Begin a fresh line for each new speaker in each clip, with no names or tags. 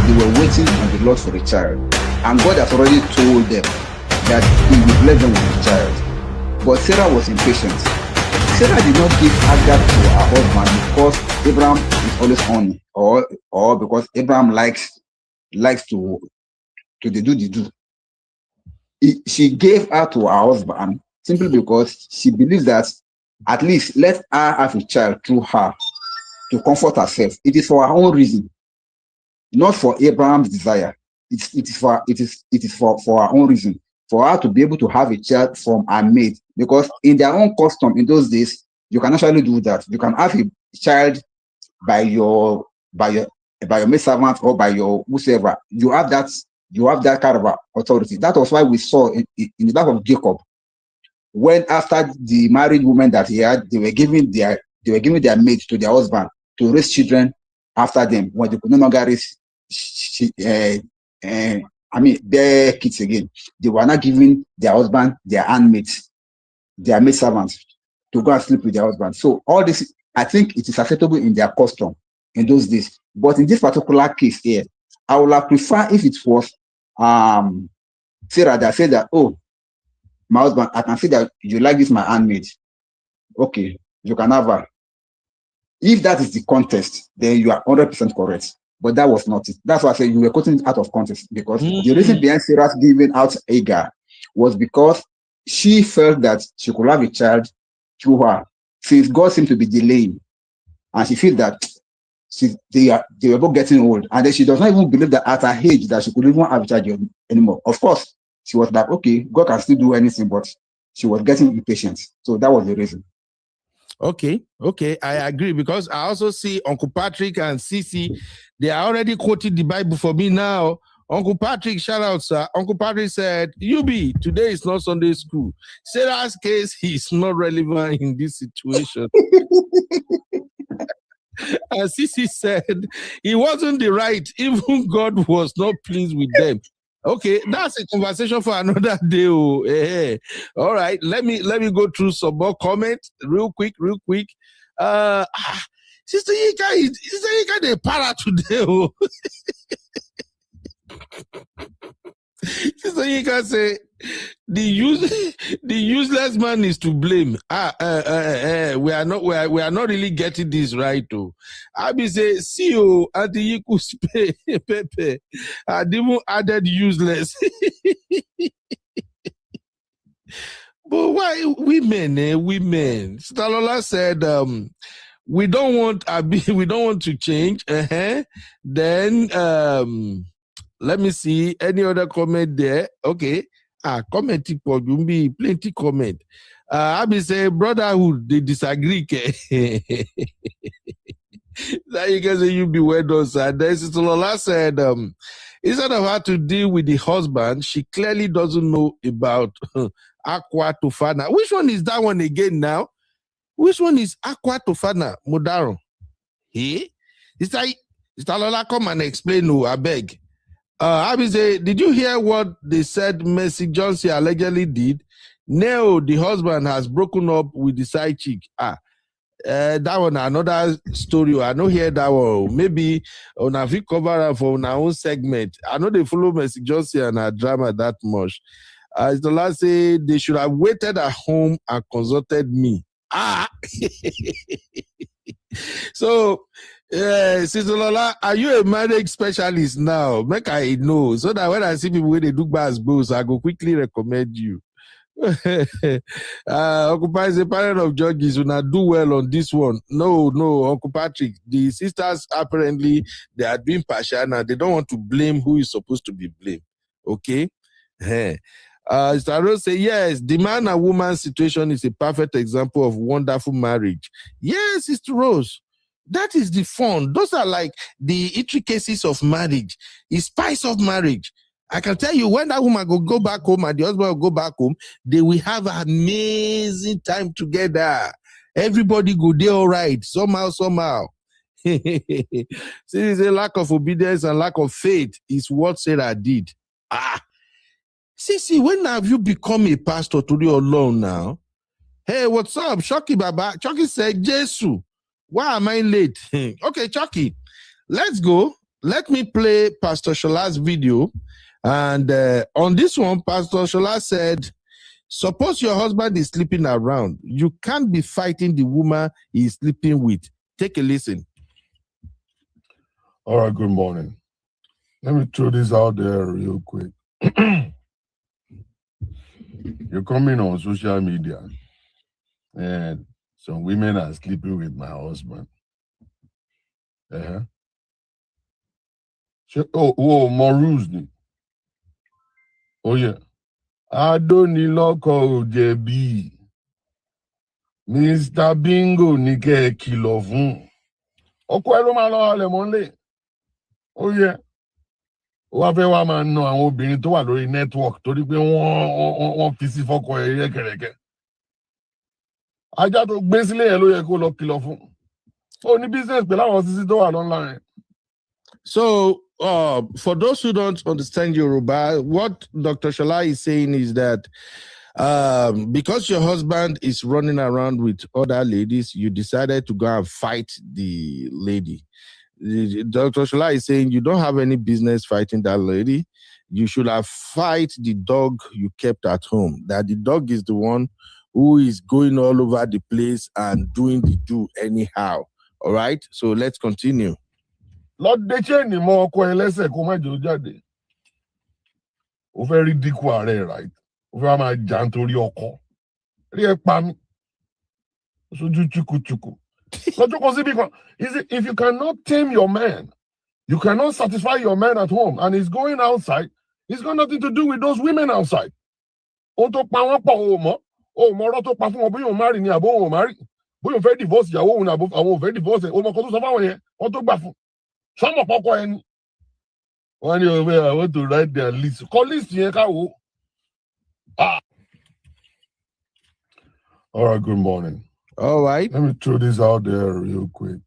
they were waiting on the Lord for a child. And God has already told them that he will bless them with a child. But Sarah was impatient. Sarah did not give Hagar to her husband because Abraham is always on, or because Abraham likes to do. She gave her to her husband simply because she believes that at least let her have a child through her to comfort herself. It is for her own reason, not for Abraham's desire. It is for her own reason, for her to be able to have a child from her maid. Because in their own custom in those days, you can actually do that. You can have a child by your maid servant or by your whosoever. You have that kind of authority. That was why we saw in the life of Jacob, when after the married woman that he had, they were giving their maids to their husband to raise children after them when they could no longer raise their kids again. They were not giving their husband their handmaids, their maid servants, to go and sleep with their husband. So all this, I think it is acceptable in their custom in those days. But in this particular case here, I would have preferred if it was Sarah that said that, oh, my husband, I can see that you like this, my handmaid. Okay, you can have her. If that is the context, then you are 100% correct. But that was not it. That's why I said you were quoting it out of context, because the reason behind Sarah's giving out Hagar was because she felt that she could have a child through her, since God seemed to be delaying, and she feels that they were both getting old, and then she does not even believe that at her age that she could even have a child anymore. Of course, she was like, okay, God can still do anything, but she was getting impatient. So that was the reason.
Okay, I agree, because I also see Uncle Patrick and Sisi, they are already quoting the Bible for me now. Uncle Patrick, shout out, sir. Uncle Patrick said, UB, today is not Sunday school. Sarah's case is not relevant in this situation. And Sisi said, it wasn't the right, even God was not pleased with them. Okay, that's a conversation for another day. All right, let me go through some more comments real quick. Sister Yinka, the para today. Sister Yinka say the useless man is to blame. We are not really getting this right. I be say, see you at the Yiku Pepe. I didn't added useless. But why women? Stalola said, we don't want to change. Then let me see any other comment there. Okay. Commenting for Jumbi, plenty comment. I be say brotherhood, they disagree. That you guys say you be well done, sir. Then Sister Lola said, instead of her to deal with the husband, she clearly doesn't know about Aqua Tofana. Which one is that one again now? Which one is Aqua Tofana, Modaro? Hey? Sister Lola, come and explain, I beg. I be say, did you hear what they said Mercy Johnson allegedly did? Now the husband has broken up with the side chick. That one another story. I don't hear that one. Maybe on a few cover for our own segment. I know they follow Mercy Johnson and her drama that much. As the last say, they should have waited at home and consulted me. So, Sister Lola, are you a marriage specialist now? Make I know, so that when I see people when they do bad bulls, I go quickly recommend you. Occupy the parent of judges will not do well on this one. No, Uncle Patrick. The sisters apparently they are doing partial now. They don't want to blame who is supposed to be blamed. Okay. Staro say yes, the man and woman situation is a perfect example of wonderful marriage. Yes, Sister Rose. That is the fun. Those are like the intricacies of marriage, the spice of marriage. I can tell you, when that woman go back home and the husband will go back home, they will have an amazing time together. Everybody go there all right, somehow. See, there's a lack of obedience and lack of faith is what Sarah did. See, when have you become a pastor to the alone now? Hey, what's up? Chucky Baba. Chucky said, Jesus, why am I late? Okay, Chucky, let's go. let me play Pastor Shola's video. And on this one, Pastor Shola said, suppose your husband is sleeping around. You can't be fighting the woman he's sleeping with. Take a listen.
All right, good morning. Let me throw this out there real quick. You're coming on social media and some women are sleeping with my husband. More rules. Oh, yeah. Adoniloko Ojebi. Mr. Bingo Nike Kilofun. Okwelo malo ale monle. Oh, yeah. Wọ́n fẹ́ wá máa na àwọn obìnrin tó wà lórí network torí pé wọ́n fi sí fọ́kọ ẹ̀yẹ kẹ̀rẹ̀kẹ̀. Ajá tó gbé sílé yẹn ló yẹ kó lọ kìlọ̀ fún. Ó ní business pẹ̀lú àwọn sísí tó wà online.
So, for those who don't understand Yoruba, what Dr. Shola is saying is that because your husband is running around with other ladies, you decided to go and fight the lady. Dr. Shola is saying you don't have any business fighting that lady. You should have fight the dog you kept at home. That the dog is the one who is going all over the place and doing the do anyhow. All right? So let's continue.
Lord Deche ni mo ko elese ko ma jo jade. O fẹ́ ridicule are, right? O fẹ́ ma jan torí ọkọ. Rí ẹ pa mi. Soju chuku. If you cannot tame your man, you cannot satisfy your man at home, and he's going outside, he's got nothing to do with those women outside. O to pa wọ́n pọ̀ o mo ro to pa fún wọn bóyá o marry ni àbó o marry. Bóyá o fẹ́ divorce ìyàwó òun àbó àwọn o fẹ́ divorce o mo ko tó sọ fáwọn yẹn, wọ́n tó gbà fún. Some of poko ẹni. Wọ́n ní o I want to write their list. Call list yẹn ká wo. All right, good morning.
All right.
Let me throw this out there real quick.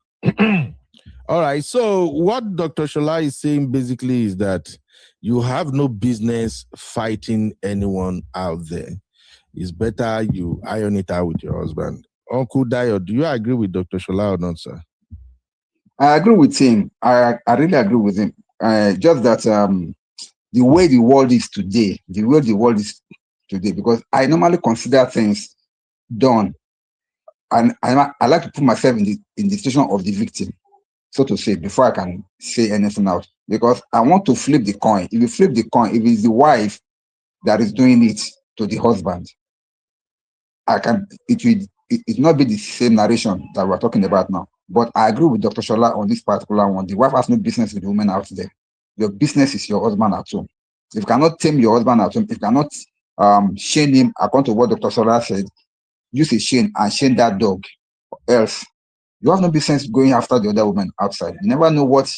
All right. So what Dr. Shola is saying basically is that you have no business fighting anyone out there. It's better you iron it out with your husband. Uncle Dio, do you agree with Dr. Shola or not, sir?
I agree with him. I really agree with him. Just that the way the world is today, because I normally consider things done. And I like to put myself in the situation of the victim, so to say, before I can say anything out. Because I want to flip the coin. If you flip the coin, if it's the wife that is doing it to the husband, it will not be the same narration that we're talking about now. But I agree with Dr. Shola on this particular one. The wife has no business with the women out there. Your business is your husband at home. If you cannot tame your husband at home, if you cannot shame him, according to what Dr. Shola said, use a chain and chain that dog, else you have no business going after the other woman outside. You never know what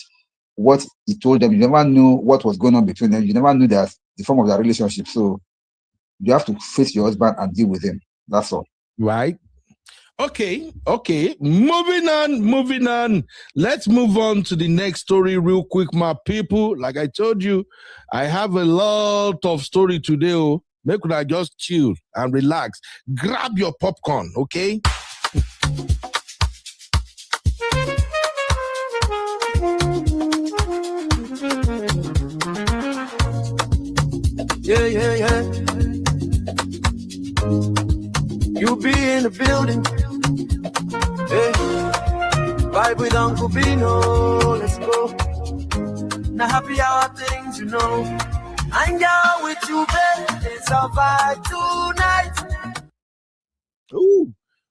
he told them. You never know what was going on between them. You never knew that the form of their relationship. So you have to face your husband and deal with him. That's all.
Right. Okay. Moving on. Let's move on to the next story real quick, my people. Like I told you, I have a lot of story today. Make sure I just chill and relax. Grab your popcorn, okay?
Yeah. You be in the building. Hey. Vibe with Uncle Bino. Let's go. Now happy hour things, you know. I'm down with you, babe. It's our vibe tonight.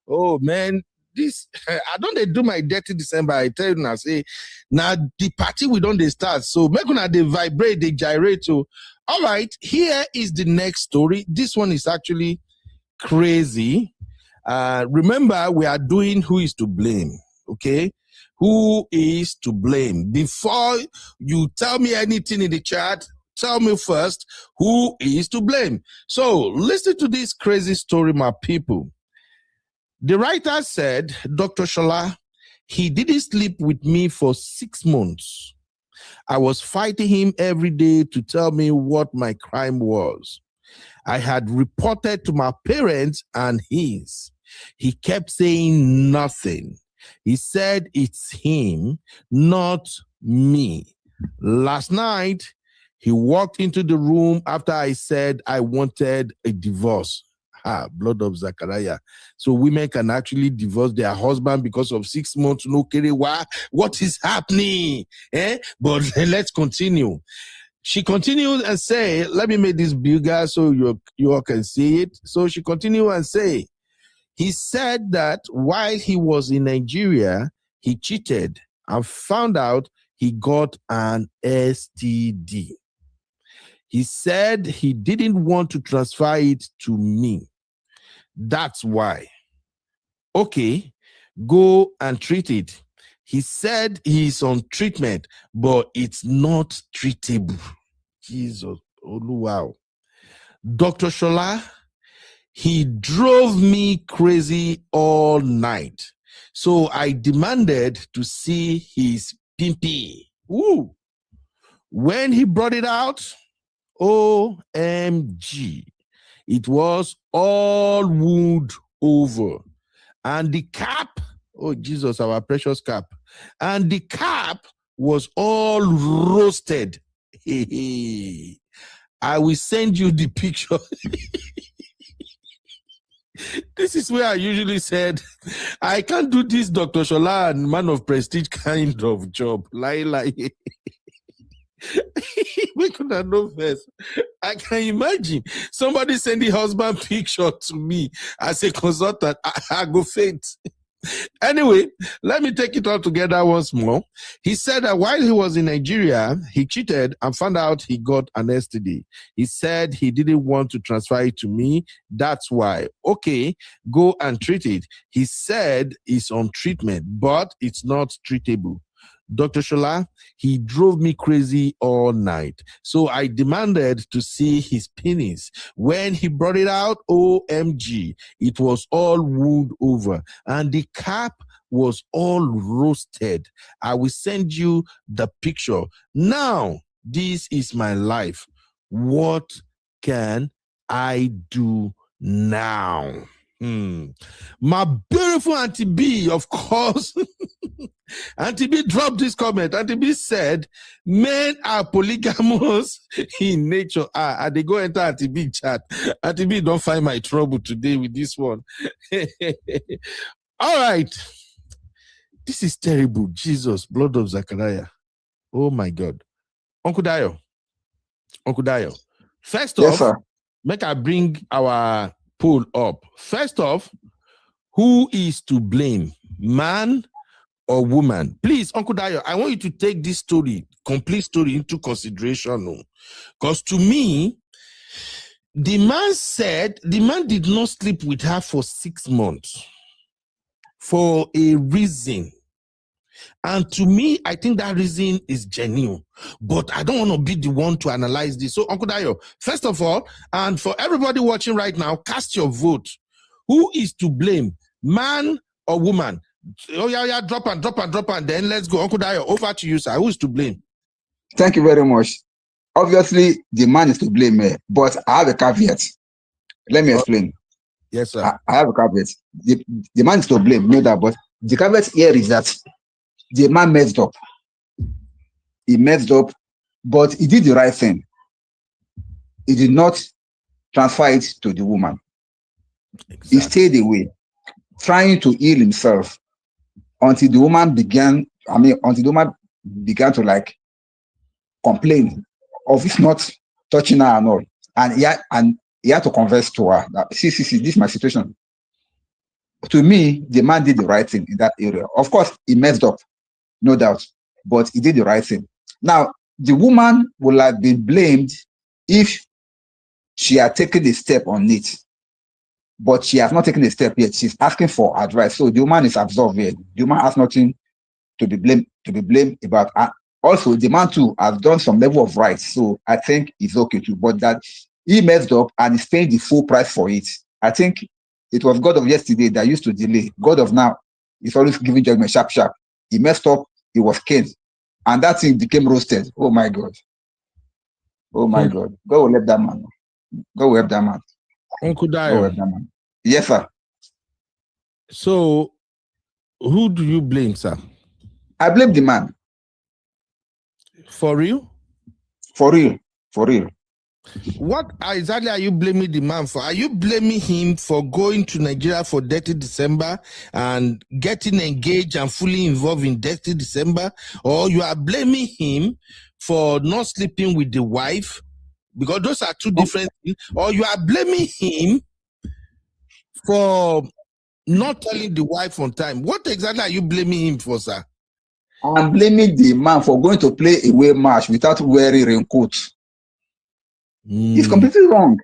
Oh man, this I don't do my dirty December. I tell you now, say now the party we don't start. So make una they vibrate, they gyrate. So all right, here is the next story. This one is actually crazy. Remember, we are doing who is to blame. Okay, who is to blame? Before you tell me anything in the chat, tell me first who is to blame. So listen to this crazy story, my people. The writer said, Dr. Shola, he didn't sleep with me for 6 months. I was fighting him every day to tell me what my crime was. I had reported to my parents and his. He kept saying nothing. He said it's him, not me. Last night, he walked into the room after I said I wanted a divorce. Blood of Zachariah. So women can actually divorce their husband because of 6 months. No, Kerewa, what is happening? But let's continue. She continued and say, let me make this bigger so you all can see it. So she continued and say, he said that while he was in Nigeria, he cheated and found out he got an STD. He said he didn't want to transfer it to me. That's why. Okay, go and treat it. He said he's on treatment, but it's not treatable. Jesus. Oh, wow. Dr. Shola, he drove me crazy all night. So I demanded to see his pimpy. Ooh. When he brought it out, OMG, it was all wound over. And the cap, oh Jesus, our precious cap, and the cap was all roasted. I will send you the picture. This is where I usually said, I can't do this Dr. Shola and man of prestige kind of job. Lie. We could have known first. I can imagine somebody send the husband picture to me as a consultant. I go faint. Anyway, let me take it all together once more. He said that while he was in Nigeria, he cheated and found out he got an STD. He said he didn't want to transfer it to me. That's why. Okay, go and treat it. He said it's on treatment, but it's not treatable. Dr. Shola, he drove me crazy all night. So I demanded to see his penis. When he brought it out, OMG, it was all wound over and the cap was all roasted. I will send you the picture. Now, this is my life. What can I do now? My beautiful Auntie B, of course. Auntie B dropped this comment. Auntie B said, men are polygamous in nature. They go enter Auntie B chat. Auntie B, don't find my trouble today with this one. All right. This is terrible. Jesus, blood of Zachariah. Oh my God. Uncle Dayo. First
Yes,
off,
sir.
make I bring our poll up. First off, who is to blame, man or woman? Please, Uncle Dayo, I want you to take this story, complete story, into consideration. Because to me, the man said the man did not sleep with her for 6 months for a reason. And to me, I think that reason is genuine, but I don't want to be the one to analyze this. So, Uncle Dayo, first of all, and for everybody watching right now, cast your vote. Who is to blame, man or woman? Oh, yeah, drop and then let's go. Uncle Dayo, over to you, sir. Who is to blame?
Thank you very much. Obviously, the man is to blame, but I have a caveat. Let me explain.
Yes, sir.
I have a caveat. The man is to blame, no doubt, but the caveat here is that the man messed up. He messed up, but he did the right thing. He did not transfer it to the woman.
Exactly.
He stayed away, trying to heal himself until the woman began to like complain of it not touching her and all. And he had to confess to her that, see, this is my situation. To me, the man did the right thing in that area. Of course, he messed up, no doubt, but he did the right thing. Now, the woman will have been blamed if she had taken a step on it, but she has not taken a step yet. She's asking for advice. So the woman is absolved here. The woman has nothing to be blamed about. Also, the man too has done some level of rights. So I think it's okay too. But that he messed up and is paying the full price for it. I think it was God of yesterday that used to delay. God of now is always giving judgment sharp. He messed up, he was killed. And that thing became roasted. Oh my God. Oh my God. God will help that man. God will help that man.
Uncle Dayo.
Yes, sir.
So, who do you blame, sir?
I blame the man.
For real?
For real. For real.
What exactly are you blaming the man for? Are you blaming him for going to Nigeria for Dirty December and getting engaged and fully involved in Dirty December? Or you are blaming him for not sleeping with the wife? Because those are two different things. Or you are blaming him for not telling the wife on time. What exactly are you blaming him for, sir?
I'm blaming the man for going to play away match without wearing raincoat. It's completely wrong.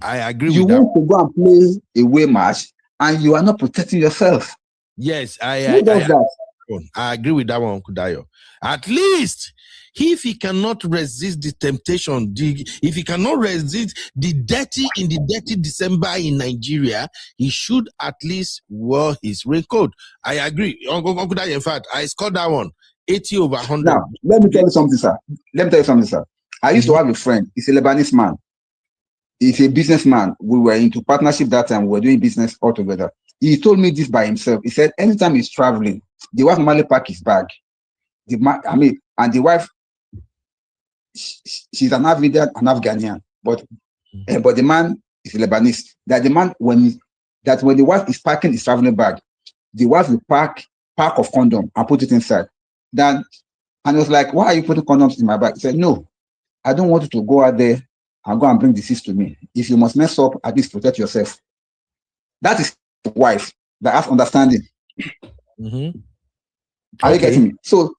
I agree
You
with that.
want to go and play away match and you are not protecting yourself.
Yes,
Who does that?
I agree with that one, Uncle Dayo. At least if he cannot resist the temptation, if he cannot resist the dirty December in Nigeria, he should at least wear his raincoat. I agree. Uncle Dayo, in fact, I scored that one 80 over 100.
Now, let me tell you something, sir. I used to have a friend. He's a Lebanese man. He's a businessman. We were into partnership that time. We were doing business all together. He told me this by himself. He said anytime he's traveling, the wife normally pack his bag. And the wife, she's an Afghanian, but the man is Lebanese. That the man when the wife is packing his traveling bag, the wife will pack of condom and put it inside. And it was like, why are you putting condoms in my bag? He said, no, I don't want you to go out there and go and bring disease to me. If you must mess up, at least protect yourself. That is the wife that has understanding. Are you getting me? So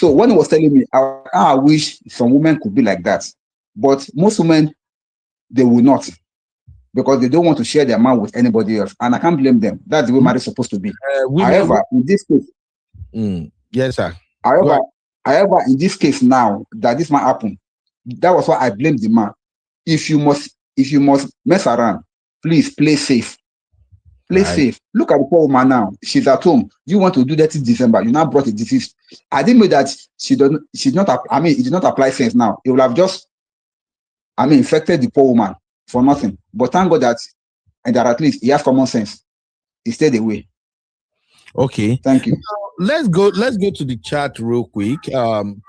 when he was telling me, I wish some women could be like that. But most women, they will not. Because they don't want to share their man with anybody else. And I can't blame them. That's the way marriage is supposed to be. However, in this case...
Yes, sir.
However, in this case now, that this might happen, that was why I blamed the man. If you must mess around, please play safe. Play safe. Look at the poor woman now. She's at home. You want to do that in December. You now brought a disease. I didn't know that it did not apply sense now. It will have just, infected the poor woman for nothing. But thank God that at least he has common sense. He stayed away.
Okay.
Thank you.
Let's go to the chat real quick.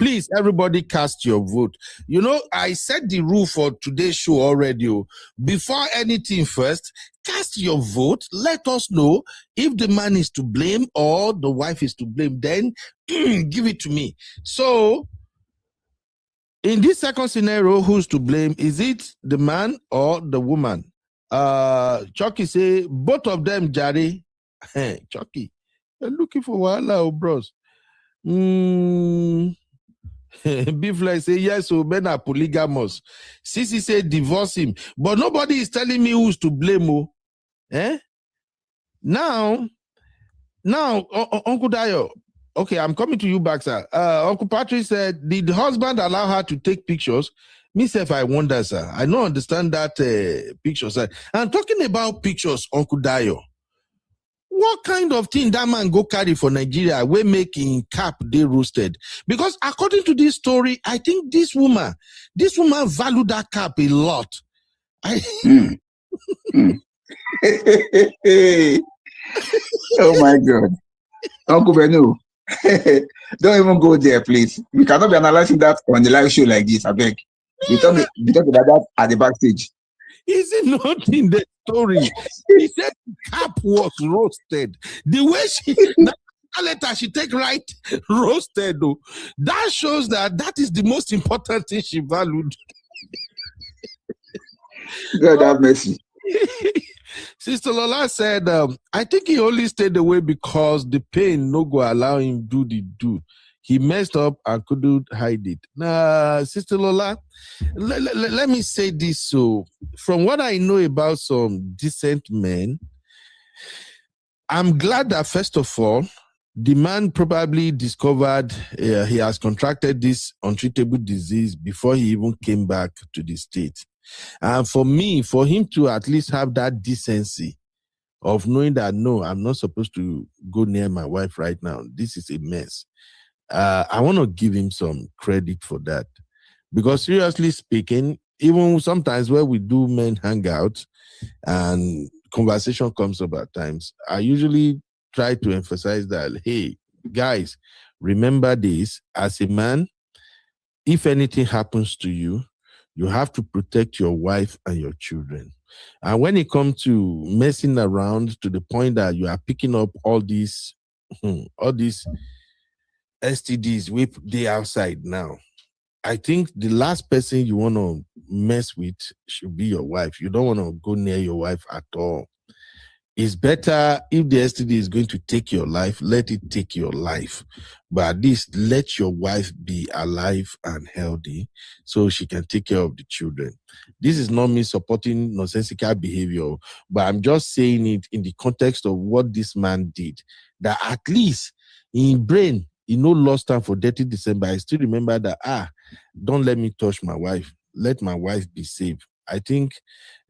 Please, everybody cast your vote. You know, I set the rule for today's show already. Before anything first, cast your vote. Let us know if the man is to blame or the wife is to blame. Then give it to me. So, in this second scenario, who's to blame? Is it the man or the woman? Chucky say, both of them, Jari. Chucky. You're looking for wahala, bros. Beefly say yes, so men are polygamous. Sisi say divorce him, but nobody is telling me who's to blame. Now, Uncle Dayo. Okay, I'm coming to you back, sir. Uncle Patrick said, did the husband allow her to take pictures? Myself, I wonder, sir. I don't understand that picture, sir. I'm talking about pictures, Uncle Dayo. What kind of thing that man go carry for Nigeria we making cap they roasted? Because according to this story, I think this woman value that cap a lot.
Oh my God. Uncle Benu, don't even go there, please. We cannot be analyzing that on the live show like this, I beg. We talk about that at the backstage.
Is it not in the story? He said cap was roasted. The way later she take right roasted though. That shows that is the most important thing she valued.
God have mercy.
Sister Lola said, I think he only stayed away because the pain no go allow him do. He messed up and couldn't hide it. Nah, Sister Lola, let me say this. So, from what I know about some decent men, I'm glad that first of all, the man probably discovered he has contracted this untreatable disease before he even came back to the state. And for him to at least have that decency of knowing that, no, I'm not supposed to go near my wife right now. This is a mess. I want to give him some credit for that. Because seriously speaking, even sometimes where we do men hangouts and conversation comes up at times, I usually try to emphasize that, hey, guys, remember this, as a man, if anything happens to you, you have to protect your wife and your children. And when it comes to messing around to the point that you are picking up all these STDs with they outside now, I think the last person you want to mess with should be your wife. You don't want to go near your wife at all. It's better if the STD is going to take your life, let it take your life. But at least let your wife be alive and healthy so she can take care of the children. This is not me supporting nonsensical behavior, but I'm just saying it in the context of what this man did. That at least in brain, he no lost time for 30 December. I still remember that, don't let me touch my wife. Let my wife be safe. I think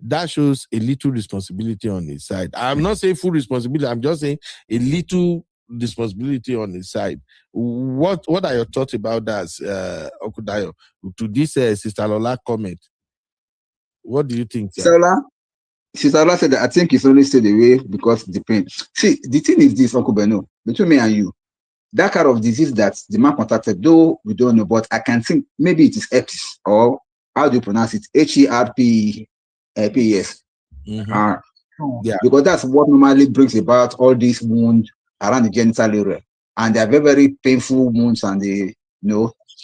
that shows a little responsibility on his side. I'm not saying full responsibility. I'm just saying a little responsibility on his side. What are your thoughts about that, Uncle Dayo, to this Sister Lola comment? What do you think, sir?
Sister Lola said that I think it's only stayed away because of the pain. See, the thing is this, Uncle Beno, between me and you, that kind of disease that the man contacted, though we don't know, but I can think maybe it is herpes, or how do you pronounce it? HERPES. Because that's what normally brings about all these wounds around the genital area, and they are very, very painful wounds, and they,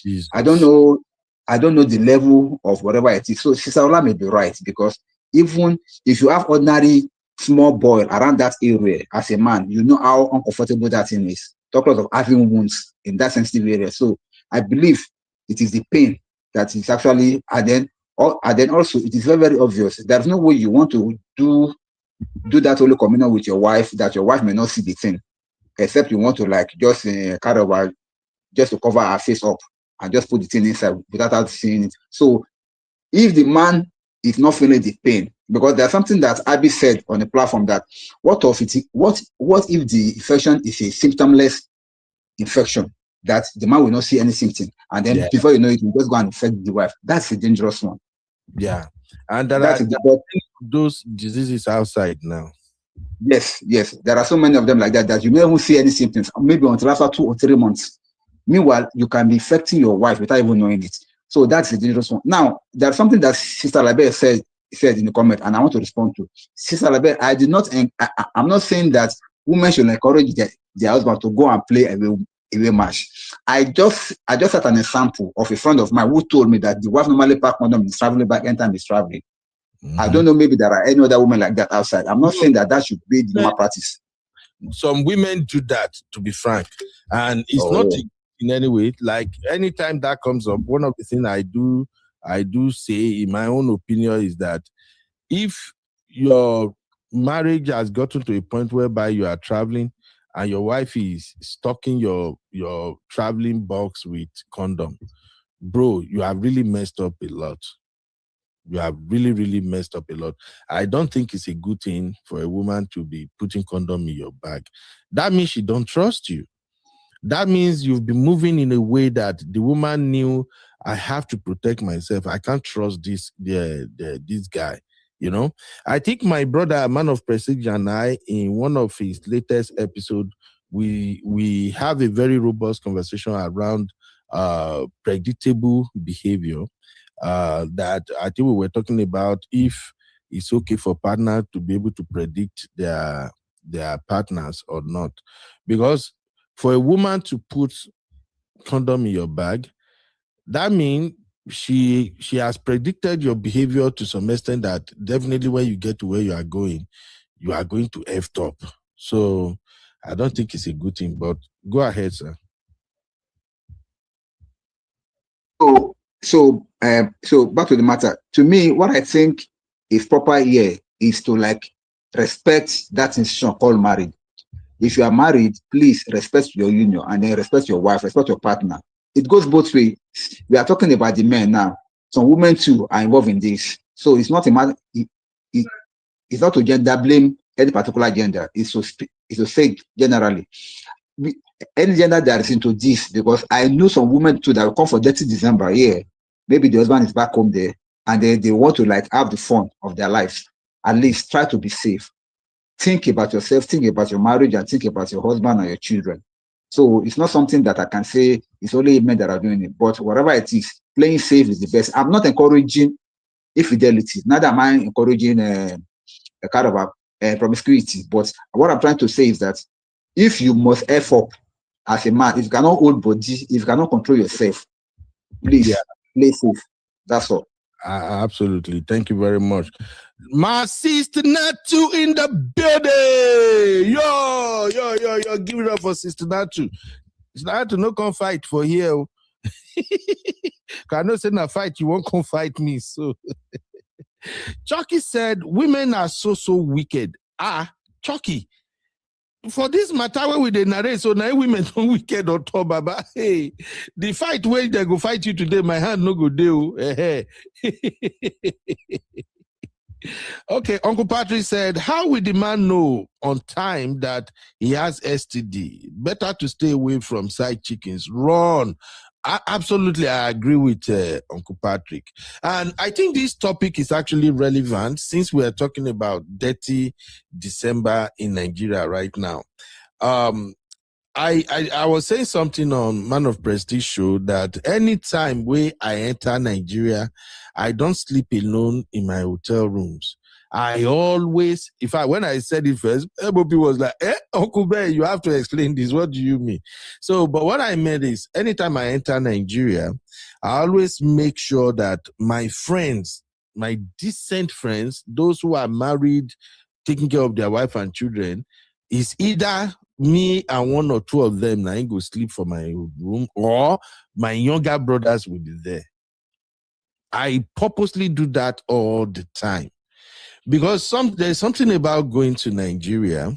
Jesus.
I don't know the level of whatever it is. So Sister Ola may be right, because even if you have ordinary small boil around that area as a man, you know how uncomfortable that thing is. Talk of having wounds in that sensitive area. So I believe it is the pain that is actually, and then also it is very, very obvious. There's no way you want to do that Holy Communion with your wife that your wife may not see the thing, except you want to just just to cover her face up and just put the thing inside without her seeing it. So if the man is not feeling the pain, because there's something that Abby said on the platform, that what if the infection is a symptomless infection, that the man will not see any symptom, and then before you know it, you just go and infect the wife. That's a dangerous one.
Yeah, and there are those diseases outside now.
Yes, there are so many of them like that you may even see any symptoms, maybe until after 2 or 3 months. Meanwhile, you can be infecting your wife without even knowing it. So that's a dangerous one. Now, there's something that Sister Labe said in the comment, and I want to respond to. Sister Labe, I'm not saying that women should encourage their husband to go and play away match. I just had an example of a friend of mine who told me that the wife normally pack condom is traveling back anytime he's traveling. I don't know, maybe there are any other women like that outside. I'm not saying that should be the normal practice.
Some women do that, to be frank, and it's not in any way. Like anytime that comes up, one of the things I do say, in my own opinion, is that if your marriage has gotten to a point whereby you are traveling and your wife is stocking your traveling box with condom, bro, you have really messed up a lot. You have really, really messed up a lot. I don't think it's a good thing for a woman to be putting condom in your bag. That means she don't trust you. That means you've been moving in a way that the woman knew, I have to protect myself. I can't trust this guy. I think my brother, a man of prestige, and I, in one of his latest episodes, we have a very robust conversation around predictable behavior. That I think we were talking about if it's okay for partners to be able to predict their partners or not. Because for a woman to put condom in your bag, that means she has predicted your behavior to some extent that definitely when you get to where you are going to F top. So I don't think it's a good thing, but go ahead, sir.
So back to the matter. To me, what I think is proper here is to respect that institution called marriage. If you are married, please respect your union, and then respect your wife, respect your partner. It goes both ways. We are talking about the men now. Some women too are involved in this. So it's not a matter. It's not to gender blame any particular gender. It's to say generally. Any gender that is into this, because I know some women too that will come for 30 December. Yeah, maybe the husband is back home there, and they want to have the fun of their lives. At least try to be safe. Think about yourself, think about your marriage, and think about your husband and your children. So it's not something that I can say it's only men that are doing it, but whatever it is, playing safe is the best. I'm not encouraging infidelity. Neither am I encouraging a kind of a promiscuity. But what I'm trying to say is that if you must F up as a man, if you cannot hold body, if you cannot control yourself, please play safe. That's all.
Absolutely. Thank you very much. My sister Natu in the building. Yo. Give it up for Sister Natu. Sister Natu, no come fight for here. I know say na fight, you won't come fight me. So Chucky said women are so wicked. Chucky, for this matter where we dey narrate, so now women don't wicked on top, baba. Hey, the fight where they go fight you today, my hand no go deal. Okay, Uncle Patrick said, how will the man know on time that he has STD? Better to stay away from side chickens. Run. Absolutely, I agree with Uncle Patrick. And I think this topic is actually relevant since we are talking about dirty December in Nigeria right now. I was saying something on Man of Prestige show that anytime where I enter Nigeria, I don't sleep alone in my hotel rooms. I always, when I said it first, everybody was like, Uncle Bear, you have to explain this. What do you mean? So, but what I meant is, anytime I enter Nigeria, I always make sure that my friends, my decent friends, those who are married, taking care of their wife and children, is either me and one or two of them now go sleep for my room, or my younger brothers will be there. I purposely do that all the time. Because there's something about going to Nigeria.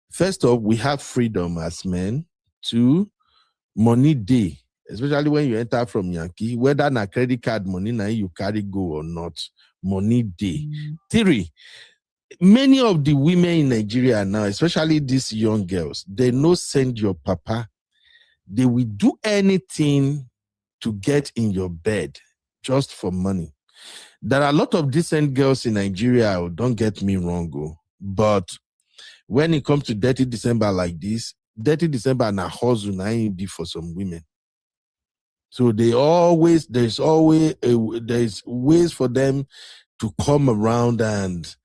First off, we have freedom as men. Two, money day, especially when you enter from Yankee, whether na credit card money now you carry go or not, money day. Three, many of the women in Nigeria now, especially these young girls, they no send your papa. They will do anything to get in your bed just for money. There are a lot of decent girls in Nigeria, don't get me wrong, but when it comes to dirty December like this, dirty December na hustle na be for some women. So there's ways for them to come around, and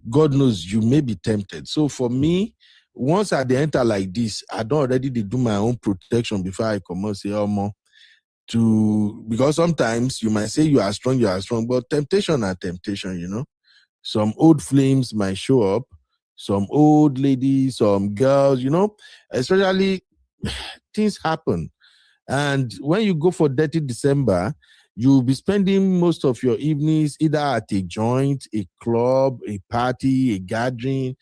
God knows you may be tempted. So for me, once I enter like this, I don't already do my own protection before I come and say, because sometimes you might say you are strong, but temptation are temptation, Some old flames might show up, some old ladies, some girls, especially things happen. And when you go for dirty December, you'll be spending most of your evenings either at a joint, a club, a party, a gathering.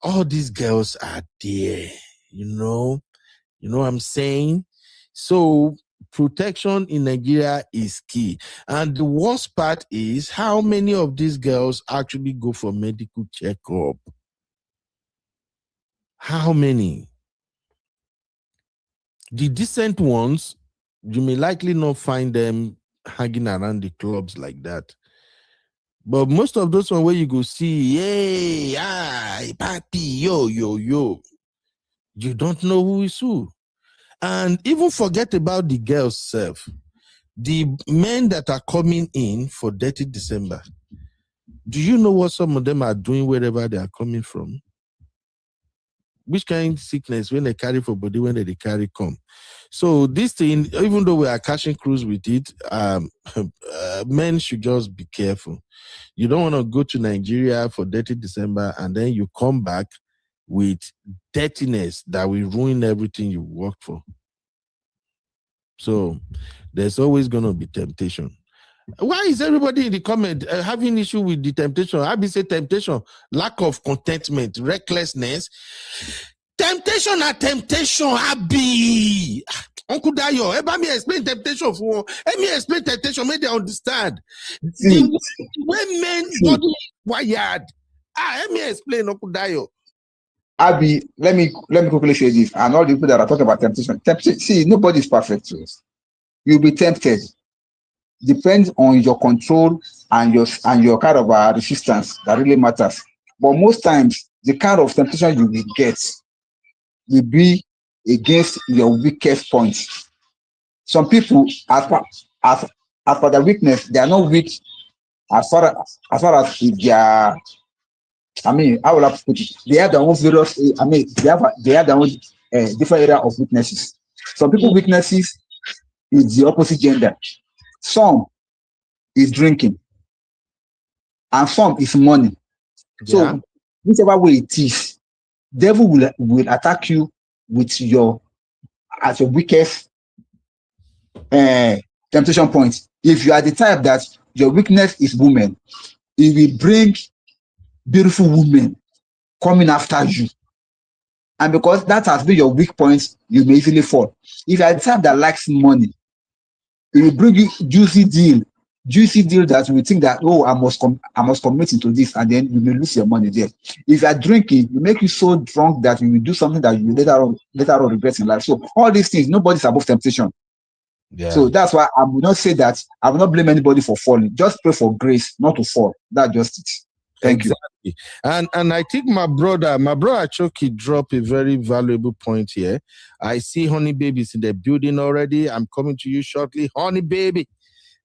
All these girls are there, you know what I'm saying? So protection in Nigeria is key. And the worst part is how many of these girls actually go for medical checkup. How many? The decent ones, you may likely not find them hanging around the clubs like that. But most of those ones where you go see, party, yo, you don't know who is who. And even forget about the girls self. The men that are coming in for dirty December, do you know what some of them are doing wherever they are coming from? Which kind of sickness when they carry for body, when they carry come? So this thing, even though we are catching cruise with it, men should just be careful. You don't want to go to Nigeria for dirty December and then you come back with dirtiness that will ruin everything you worked for. So there's always going to be temptation. Why is everybody in the comment having issue with the temptation? I be say temptation, lack of contentment, recklessness. Temptation are temptation, Abi. Uncle Dayo, let me explain temptation for. Let me explain temptation, make they understand. The way men body is wired. Let me explain, Uncle Dayo.
Abi, let me quickly say this. And all the people that are talking about temptation. See, nobody is perfect to us. You'll be tempted. Depends on your control and your kind of resistance that really matters. But most times, the kind of temptation you will get will be against your weakest points. Some people, as for their weakness, they are not weak as far as if they are. I mean, I will have to put it. They have their own various. I mean, they have their own different area of weaknesses. Some people weaknesses is the opposite gender. Some is drinking, and some is money.
Yeah.
So whichever way it is, devil will attack you with your weakest temptation point. If you are the type that your weakness is women, it will bring beautiful women coming after you. And because that has been your weak point, you may easily fall. If you are the type that likes money, it will bring you juicy deal that you will think that, oh, I must commit into this, and then you will lose your money there. If you are drinking, it make you so drunk that you will do something that you will later on regret in life. So all these things, nobody's above temptation.
Yeah.
So that's why I will not say that. I will not blame anybody for falling. Just pray for grace not to fall. That's just it. Thank you.
And I think my brother Choki dropped a very valuable point here. I see Honey Baby's in the building already. I'm coming to you shortly. Honey Baby.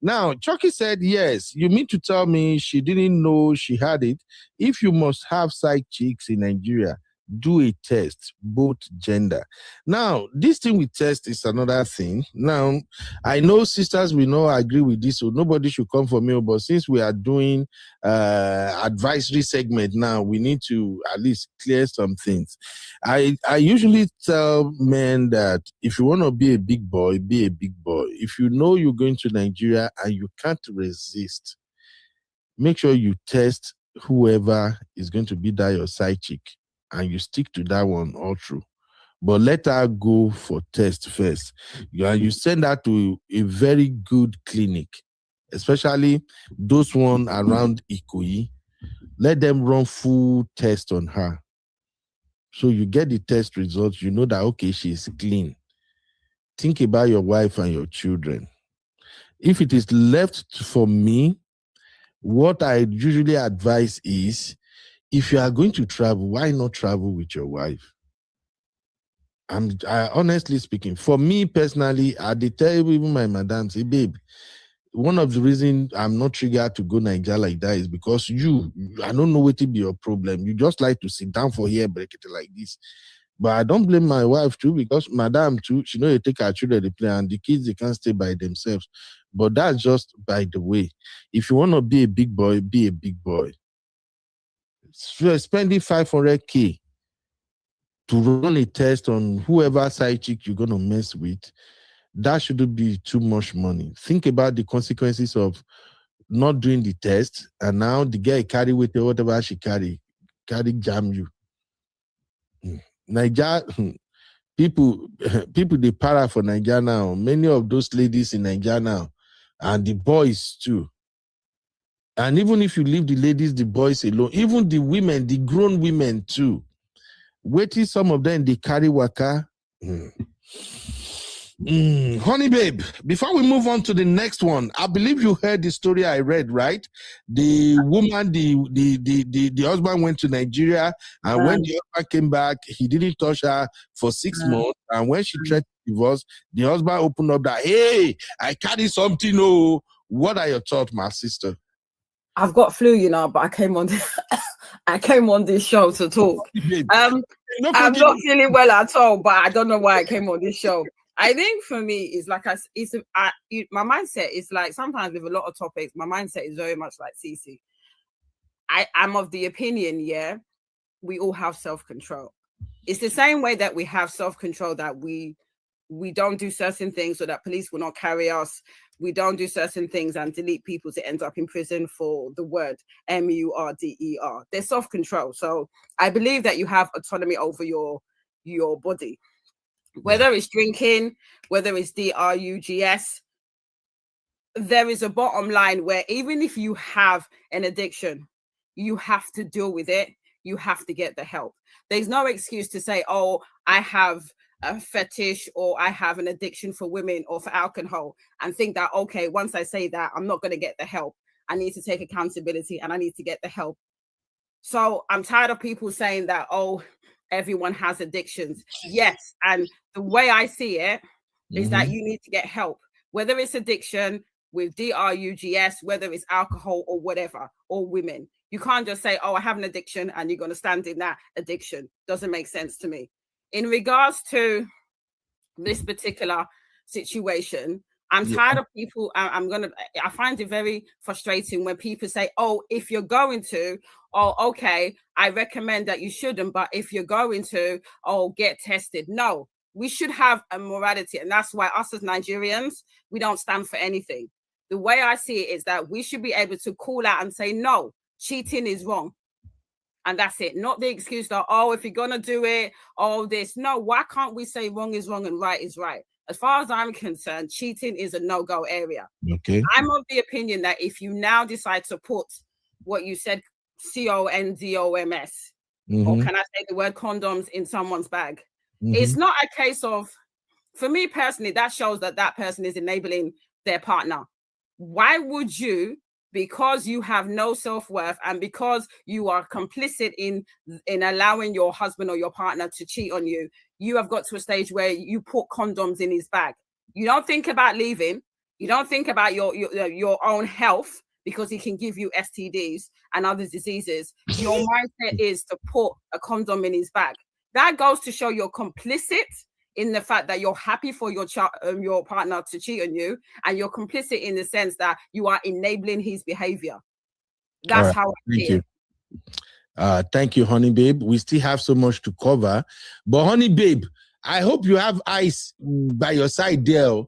Now, Chucky said, yes, you mean to tell me she didn't know she had it? If you must have side chicks in Nigeria, do a test, both gender. Now, this thing with test is another thing. Now, I know sisters will not agree with this, so nobody should come for me. But since we are doing advisory segment now, we need to at least clear some things. I usually tell men that if you want to be a big boy, be a big boy. If you know you're going to Nigeria and you can't resist, make sure you test whoever is going to be that your side chick, and you stick to that one all through. But let her go for test first. You send her to a very good clinic, especially those one around Ikoyi. Let them run full test on her. So you get the test results, you know that, okay, she's clean. Think about your wife and your children. If it is left for me, what I usually advise is, if you are going to travel, why not travel with your wife? Honestly speaking, for me personally, I did tell even my madam, say, babe, one of the reasons I'm not triggered to go Nigeria like that is because I don't know what to be your problem. You just like to sit down for here, break it like this. But I don't blame my wife too, because madam too, she know you take her children to play, and the kids, they can't stay by themselves. But that's just by the way. If you want to be a big boy, be a big boy. Spending 500K to run a test on whoever side chick you're going to mess with, that shouldn't be too much money. Think about the consequences of not doing the test, and now the girl carry with her whatever she carry jam you. Nigeria, people they para for Nigeria now. Many of those ladies in Nigeria now, and the boys too. And even if you leave the ladies, the boys alone, even the women, the grown women too, wait till some of them they carry waka. Honey babe, before we move on to the next one, I believe you heard the story I read, right? The woman, the husband went to Nigeria, and when the husband came back, he didn't touch her for 6 months. And when she tried to divorce, the husband opened up that, hey, I carry something. Oh, what are your thoughts, my sister?
I've got flu, you know, but I came on this show to talk. I'm not feeling well at all, but I don't know why I came on this show. I think for me, it's like my mindset is like, sometimes with a lot of topics, my mindset is very much like Cece. I'm of the opinion, yeah, we all have self-control. It's the same way that we have self-control, that we don't do certain things so that police will not carry us. We don't do certain things and delete people to end up in prison for the word MURDER. There's self-control. So I believe that you have autonomy over your body. Whether it's drinking, whether it's drugs, there is a bottom line where even if you have an addiction, you have to deal with it. You have to get the help. There's no excuse to say, oh, I have a fetish or I have an addiction for women or for alcohol, and think that, okay, once I say that, I'm not going to get the help. I need to take accountability and I need to get the help. So I'm tired of people saying that, oh, everyone has addictions. Yes. And the way I see it is that you need to get help. whether it's addiction with drugs, whether it's alcohol or whatever, or women. You can't just say, oh, I have an addiction and you're going to stand in that addiction. Doesn't make sense to me. In regards to this particular situation, I'm tired of people. I find it very frustrating when people say, oh, if you're going to, oh, okay, I recommend that you shouldn't, but if you're going to, oh, get tested. No, we should have a morality. And that's why us as Nigerians, we don't stand for anything. The way I see it is that we should be able to call out and say, no, cheating is wrong. And that's it. Not the excuse that, oh, if you're going to do it, all this. No, why can't we say wrong is wrong and right is right? As far as I'm concerned, cheating is a no-go area.
Okay.
I'm of the opinion that if you now decide to put what you said, condoms, or can I say the word condoms in someone's bag, it's not a case of, for me personally, that shows that that person is enabling their partner. Why would you, because you have no self-worth and because you are complicit in allowing your husband or your partner to cheat on you, you have got to a stage where you put condoms in his bag. You don't think about leaving. You don't think about your own health, because he can give you STDs and other diseases. Your mindset is to put a condom in his bag. That goes to show you're complicit in the fact that you're happy for your partner to cheat on you, and you're complicit in the sense that you are enabling his behavior. That's how I see it.
Thank you, Honey Babe. We still have so much to cover. But Honey Babe, I hope you have ice by your side there.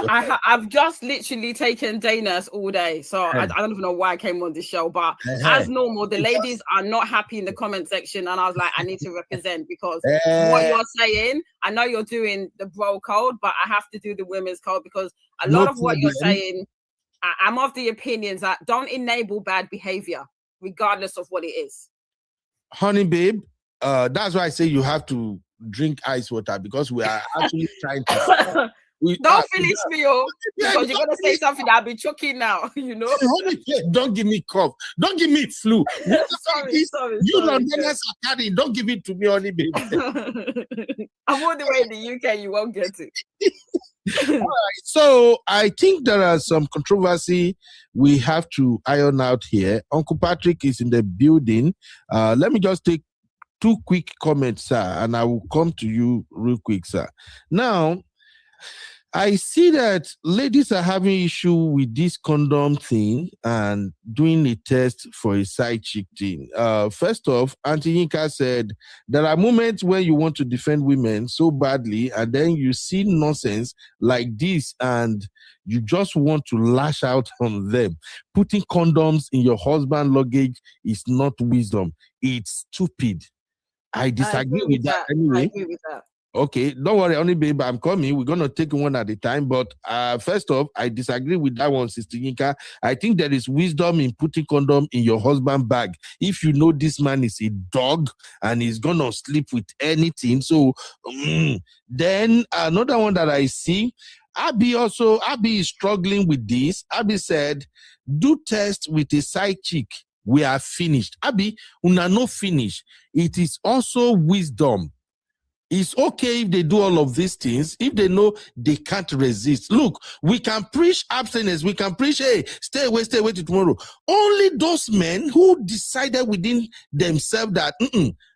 I've just literally taken day nurse all day, so I don't even know why I came on this show, but as normal, the ladies are not happy in the comment section, and I was like, I need to represent, because what you're saying, I know you're doing the bro code, but I have to do the women's code, because a lot of what you're saying, I'm of the opinions that don't enable bad behavior, regardless of what it is.
Honey Babe, that's why I say you have to drink ice water, because we are actually trying to...
Don't finish me, because you're gonna say something that I'll be choking now. You know.
Don't give me cough. Don't give me flu.
Sorry.
Londoners are carrying. Don't give it to me, Honey Babe.
I'm all the way in the UK. You won't get it.
All right. So I think there are some controversy we have to iron out here. Uncle Patrick is in the building. Let me just take 2 quick comments, sir, and I will come to you real quick, sir. Now, I see that ladies are having issue with this condom thing and doing a test for a side chick thing. First off, Auntie Yinka said, there are moments when you want to defend women so badly, and then you see nonsense like this and you just want to lash out on them. Putting condoms in your husband's luggage is not wisdom. It's stupid. I disagree with that. Anyway.
I agree with that.
Okay, don't worry, Honey Babe, I'm coming. We're going to take one at a time. But first off, I disagree with that one, Sister Yinka. I think there is wisdom in putting condom in your husband's bag. If you know this man is a dog and he's going to sleep with anything. So then another one that I see, Abby is struggling with this. Abby said, do test with a side chick. We are finished. Abby, una no finish. It is also wisdom. It's okay if they do all of these things, if they know they can't resist. Look, we can preach abstinence. We can preach, hey, stay away till tomorrow. Only those men who decided within themselves that,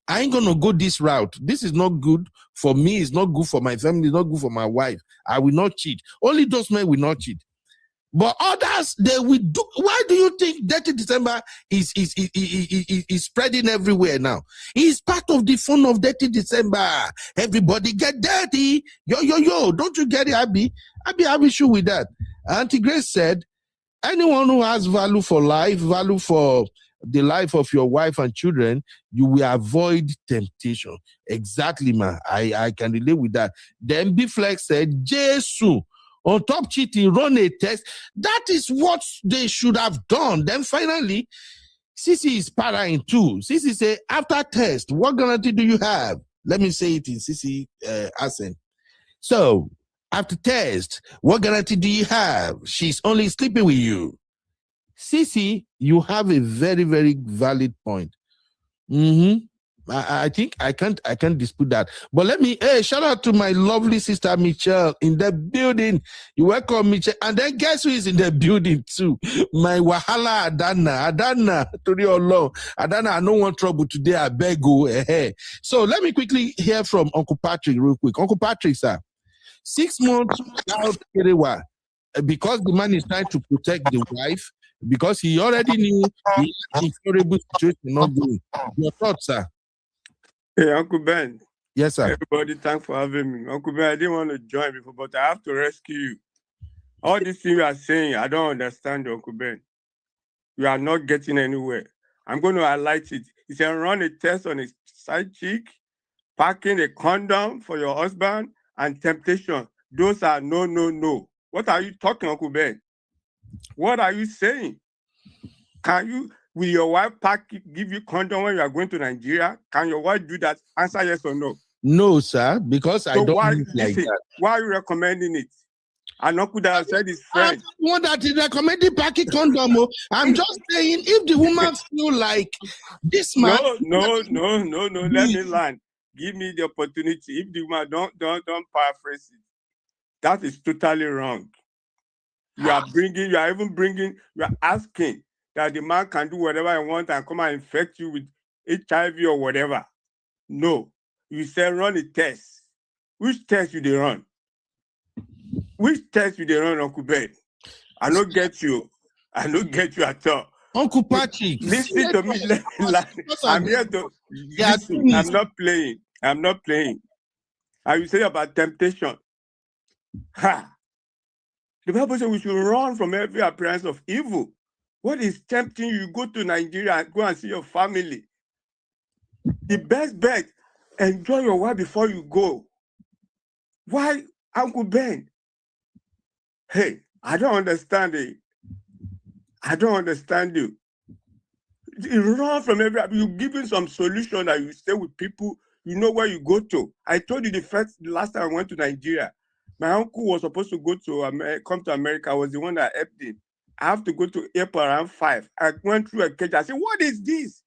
I ain't going to go this route. This is not good for me. It's not good for my family. It's not good for my wife. I will not cheat. Only those men will not cheat. But others, they will do. Why do you think Dirty December is spreading everywhere now? It's part of the fun of Dirty December. Everybody get dirty. Yo. Don't you get it, Abby? Abby, have issue with that. Auntie Grace said, anyone who has value for life, value for the life of your wife and children, you will avoid temptation. Exactly, man. I can relate with that. Then B Flex said, Jesus. On top cheating, run a test. That is what they should have done. Then finally, Sisi is parrying too. Sisi say, after test, what guarantee do you have? Let me say it in Sisi accent. So, after test, what guarantee do you have? She's only sleeping with you. Sisi, you have a very, very valid point. I think I can't dispute that. But let me shout out to my lovely sister Michelle in the building. You welcome, Michelle. And then guess who is in the building too? My Wahala Adana, to your law. Adana, I don't want trouble today. I beg you. So let me quickly hear from Uncle Patrick real quick. Uncle Patrick, sir. 6 months out, because the man is trying to protect the wife, because he already knew the insurable situation not going. Your thoughts, sir?
Hey, Uncle Ben.
Yes, sir.
Everybody, thanks for having me. Uncle Ben, I didn't want to join before, but I have to rescue you. All these things you are saying, I don't understand, Uncle Ben. You are not getting anywhere. I'm going to highlight it. He said, run a test on a side chick, packing a condom for your husband, and temptation. Those are no. What are you talking, Uncle Ben? What are you saying? Can you... Will your wife give you condom when you are going to Nigeria? Can your wife do that? Answer yes or no.
No, sir, because so I don't like that.
Why are you recommending it? And Uncle that said his friend.
I don't that is recommending packing condom. I'm just saying, if the woman feel like this man.
No. Let me land. Give me the opportunity. If the woman don't paraphrase it. That is totally wrong. You are asking that the man can do whatever he wants and come and infect you with HIV or whatever. No. You say run a test. Which test you they run? Which test you they run, Uncle Ben? I don't get you. I don't get you at all.
Uncle Patrick.
Listen to me. I'm here to listen. I'm not playing. And you say about temptation. Ha! The Bible says we should run from every appearance of evil. What is tempting you? Go to Nigeria and go and see your family. The best bet, enjoy your wife before you go. Why, Uncle Ben? Hey, I don't understand it. I don't understand you. You run from every, you're giving some solution that you stay with people, you know where you go to. I told you the last time I went to Nigeria, my uncle was supposed to go to come to America. I was the one that helped him. I have to go to airport around 5. I went through a cage. I said, what is this?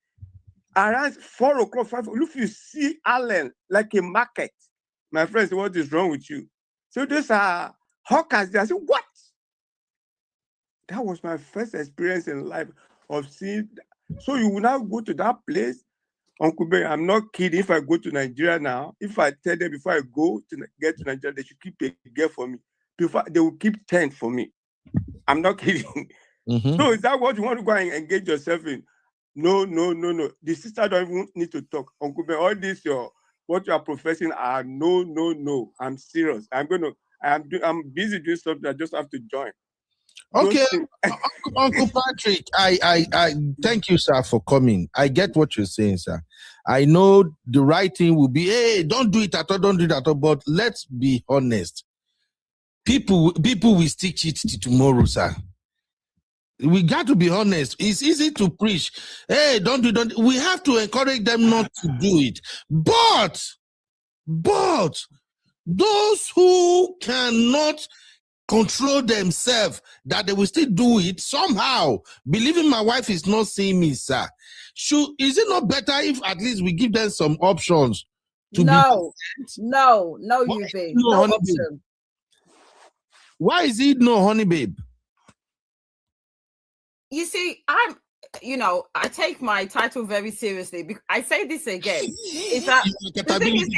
Around 4 o'clock, 5 o'clock, look, you see Allen like a market. My friend said, what is wrong with you? So those are hawkers. I said, what? That was my first experience in life of seeing. So you will now go to that place. Uncle Ben, I'm not kidding. If I go to Nigeria now, if I tell them before I go to get to Nigeria, they should keep a girl for me. Before they will keep 10 for me. I'm not kidding. Mm-hmm. So is that what you want to go and engage yourself in? No. The sister don't even need to talk. Uncle Ben, all this what you are professing are no. I'm serious. I'm busy doing something. I just have to join.
Okay, Uncle Patrick, I thank you, sir, for coming. I get what you're saying, sir. I know the right thing will be, hey, don't do it at all, but let's be honest. People will still cheat till tomorrow, sir. We got to be honest. It's easy to preach. Hey, don't. We have to encourage them not to do it. But those who cannot control themselves, that they will still do it somehow, believing my wife is not seeing me, sir. Is it not better if at least we give them some options?
No, you babe. No option.
Why is it no, honey babe?
You see, I take my title very seriously. I say this again, is that the thing is,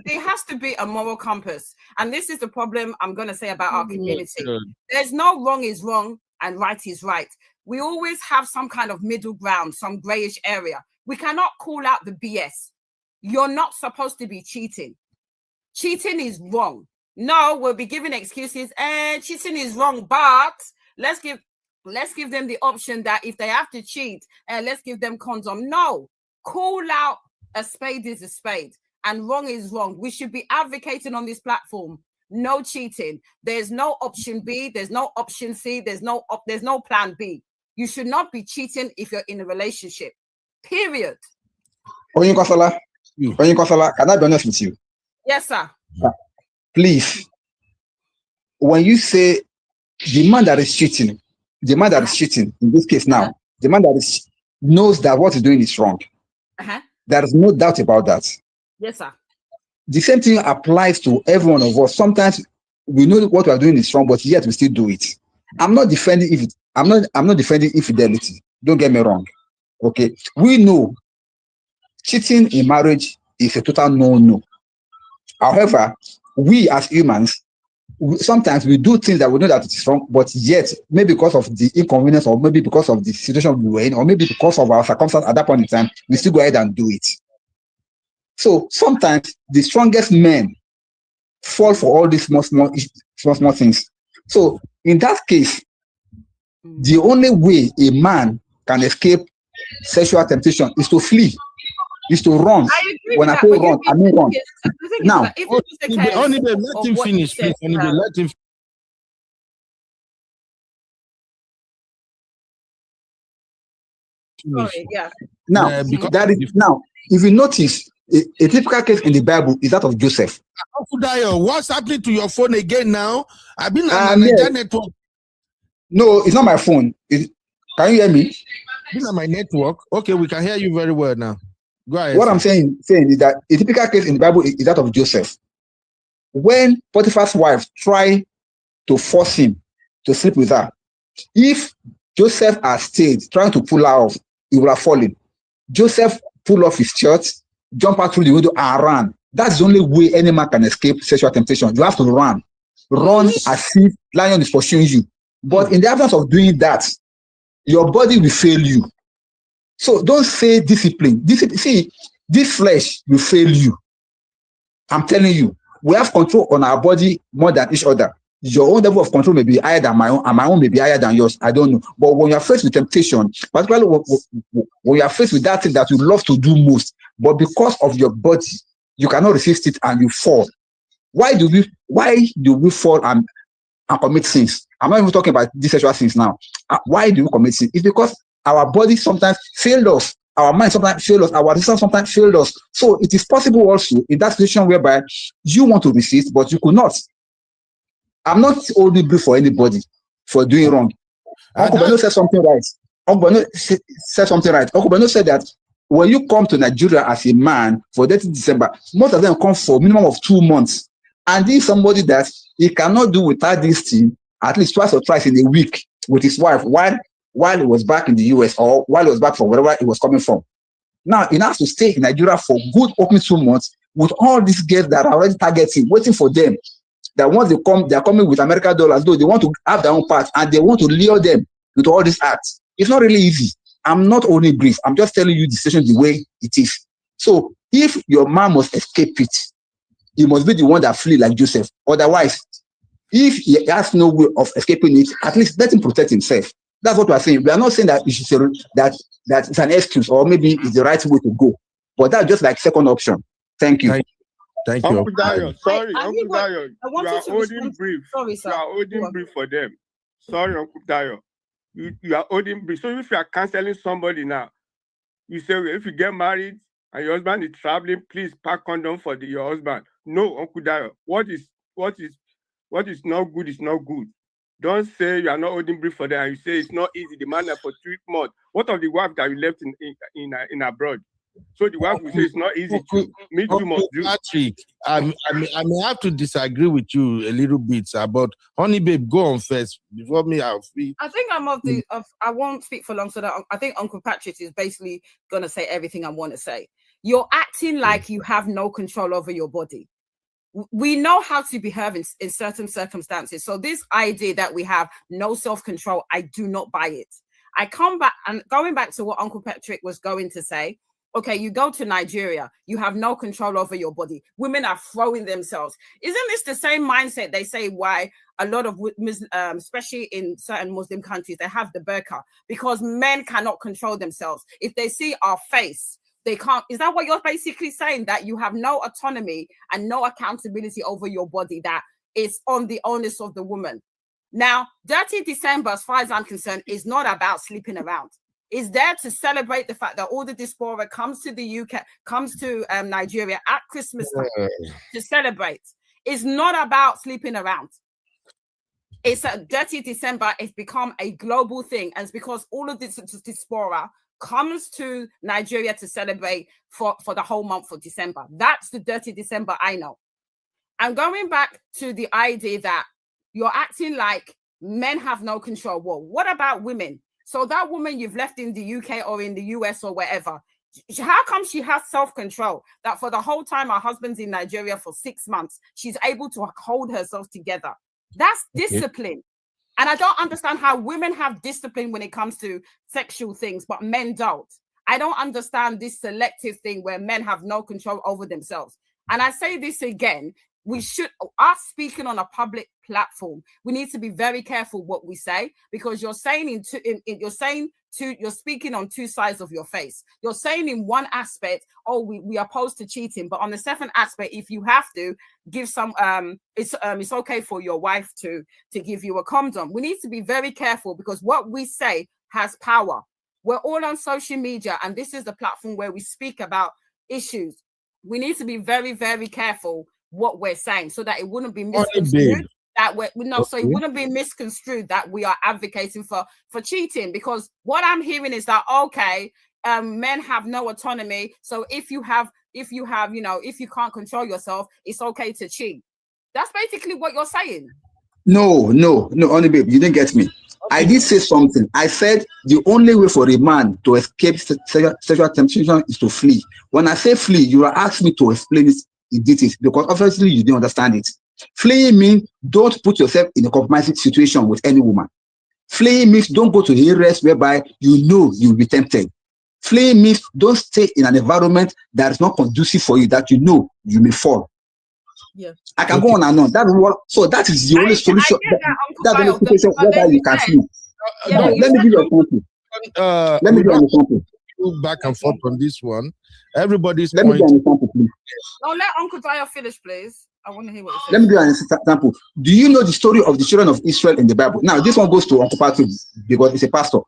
there has to be a moral compass. And this is the problem I'm going to say about our community. There's no wrong is wrong and right is right. We always have some kind of middle ground, some grayish area. We cannot call out the BS. You're not supposed to be cheating. Cheating is wrong. No, we'll be giving excuses. Cheating is wrong, but let's give them the option that if they have to cheat, let's give them condom. No, call out a spade is a spade and wrong is wrong. We should be advocating on this platform. No cheating. There's no option B. There's no option C. There's no plan B. You should not be cheating if you're in a relationship. Period.
Oyinkansola, can I be honest with you?
Yes, sir.
Please, when you say the man that is cheating in this case now, the man that knows that what he's doing is wrong. There is no doubt about that.
Yes, sir.
The same thing applies to every one of us. Sometimes we know what we are doing is wrong, but yet we still do it. I'm not defending infidelity. Don't get me wrong. Okay. We know cheating in marriage is a total no-no. However, we as humans, sometimes we do things that we know that it is wrong, but yet maybe because of the inconvenience, or maybe because of the situation we were in, or maybe because of our circumstance at that point in time, we still go ahead and do it. So sometimes the strongest men fall for all these small things. So in that case, the only way a man can escape sexual temptation is to flee, is to run. When I say run, I mean run. Now,
let him finish, please. Let him.
Sorry, yeah.
Now, if you notice, a typical case in the Bible is that of Joseph.
What's happening to your phone again now? I've been on the network.
No, it's not my phone. Can you hear me?
It's not my network. Okay, we can hear you very well now. Go ahead.
What I'm saying is that a typical case in the Bible is that of Joseph. When Potiphar's wife tried to force him to sleep with her, if Joseph had stayed trying to pull her off, he would have fallen. Joseph pulled off his shirt, jumped out through the window, and ran. That's the only way any man can escape sexual temptation. You have to run. Run as if lion is pursuing you. But in the absence of doing that, your body will fail you. So don't say discipline. See, this flesh will fail you. I'm telling you, we have control on our body more than each other. Your own level of control may be higher than my own, and my own may be higher than yours. I don't know. But when you're faced with temptation, particularly when you're faced with that thing that you love to do most, but because of your body, you cannot resist it and you fall. Why do we fall and commit sins? I'm not even talking about these sexual sins now. Why do we commit sins? It's because our body sometimes failed us. Our mind sometimes failed us. Our resistance sometimes failed us. So it is possible also in that situation whereby you want to resist, but you could not. I'm not holding brief for anybody for doing wrong. Uncle Beno said something right. Uncle Beno said something right. Uncle Beno said that when you come to Nigeria as a man for 30 December, most of them come for minimum of 2 months. And this is somebody that he cannot do without this thing at least twice or thrice in a week with his wife while he was back in the US, or while he was back from wherever he was coming from. Now, he has to stay in Nigeria for good opening 2 months with all these girls that are already targeting, waiting for them. That once they come, they are coming with American dollars, though they want to have their own part and they want to lure them into all these acts. It's not really easy. I'm not only brief. I'm just telling you the situation the way it is. So if your man must escape it, he must be the one that flee like Joseph. Otherwise, if he has no way of escaping it, at least let him protect himself. That's what we're saying. We are not saying that you should say that it's an excuse or maybe it's the right way to go. But that's just like second option. Thank you.
Thank you.
Uncle Dayo, sorry, Uncle Dayo, you are holding brief.
Sorry, sir.
You are holding brief for them. Sorry, Uncle Dayo. You are holding brief. So if you are canceling somebody now, you say, if you get married and your husband is traveling, please pack condom for your husband. No, Uncle Dayo. What is not good is not good. Don't say you are not holding brief for them and you say it's not easy. The man for 3 months. What of the wife that you left in abroad? So the wife will say it's not easy to me too much.
Patrick, I may have to disagree with you a little bit, sir, but honey babe, go on first before me. I
think I'm I won't speak for long, so that I think Uncle Patrick is basically gonna say everything I want to say. You're acting like you have no control over your body. We know how to behave in certain circumstances. So this idea that we have no self-control, I do not buy it. I come back and going back to what Uncle Patrick was going to say. Okay, you go to Nigeria, you have no control over your body. Women are throwing themselves. Isn't this the same mindset they say why a lot of, especially in certain Muslim countries, they have the burqa? Because men cannot control themselves. If they see our face, they can't. Is that what you're basically saying? That you have no autonomy and no accountability over your body, that is on the onus of the woman? Now, Dirty December, as far as I'm concerned, is not about sleeping around. Is there to celebrate the fact that all the diaspora comes to the UK, comes to Nigeria at Christmas time to celebrate. It's not about sleeping around. It's a Dirty December. It's become a global thing, and it's because all of this diaspora comes to Nigeria to celebrate for the whole month of December. That's the dirty December I know. I'm going back to the idea that you're acting like men have no control. Well, what about women? So that woman you've left in the UK or in the US or wherever, how come she has self-control that for the whole time her husband's in Nigeria for 6 months, she's able to hold herself together? That's discipline. And I don't understand how women have discipline when it comes to sexual things, but men don't. I don't understand this selective thing where men have no control over themselves. And I say this again, we should, us speaking on a public platform, we need to be very careful what we say, because you're saying you're speaking on two sides of your face. You're saying in one aspect, oh, we are opposed to cheating, but on the second aspect, if you have to give some, it's okay for your wife to give you a condom. We need to be very careful, because what we say has power. We're all on social media, and this is the platform where we speak about issues. We need to be very, very careful what we're saying, so that it wouldn't be misconstrued. It wouldn't be misconstrued that we are advocating for cheating, because what I'm hearing is that, okay, men have no autonomy. So if you can't control yourself, it's okay to cheat. That's basically what you're saying.
No, honey babe, you didn't get me. Okay. I did say something. I said the only way for a man to escape sexual temptation is to flee. When I say flee, you are asking me to explain it in details, because obviously you didn't understand it. Fleeing means don't put yourself in a compromising situation with any woman. Fleeing means don't go to areas whereby you know you'll be tempted. Fleeing means don't stay in an environment that is not conducive for you, that you know you may fall.
Yeah,
I can go on and on. So that is the only solution. That's the only situation whereby you can flee. Let me give you a example. Let me give you an example.
Back and forth on this one. Everybody's
Let me give you an example, please.
No, let Uncle Dio finish, please. I want to hear what he says.
Let me give you an example. Do you know the story of the children of Israel in the Bible? Now, this one goes to Uncle Patrick because he's a pastor.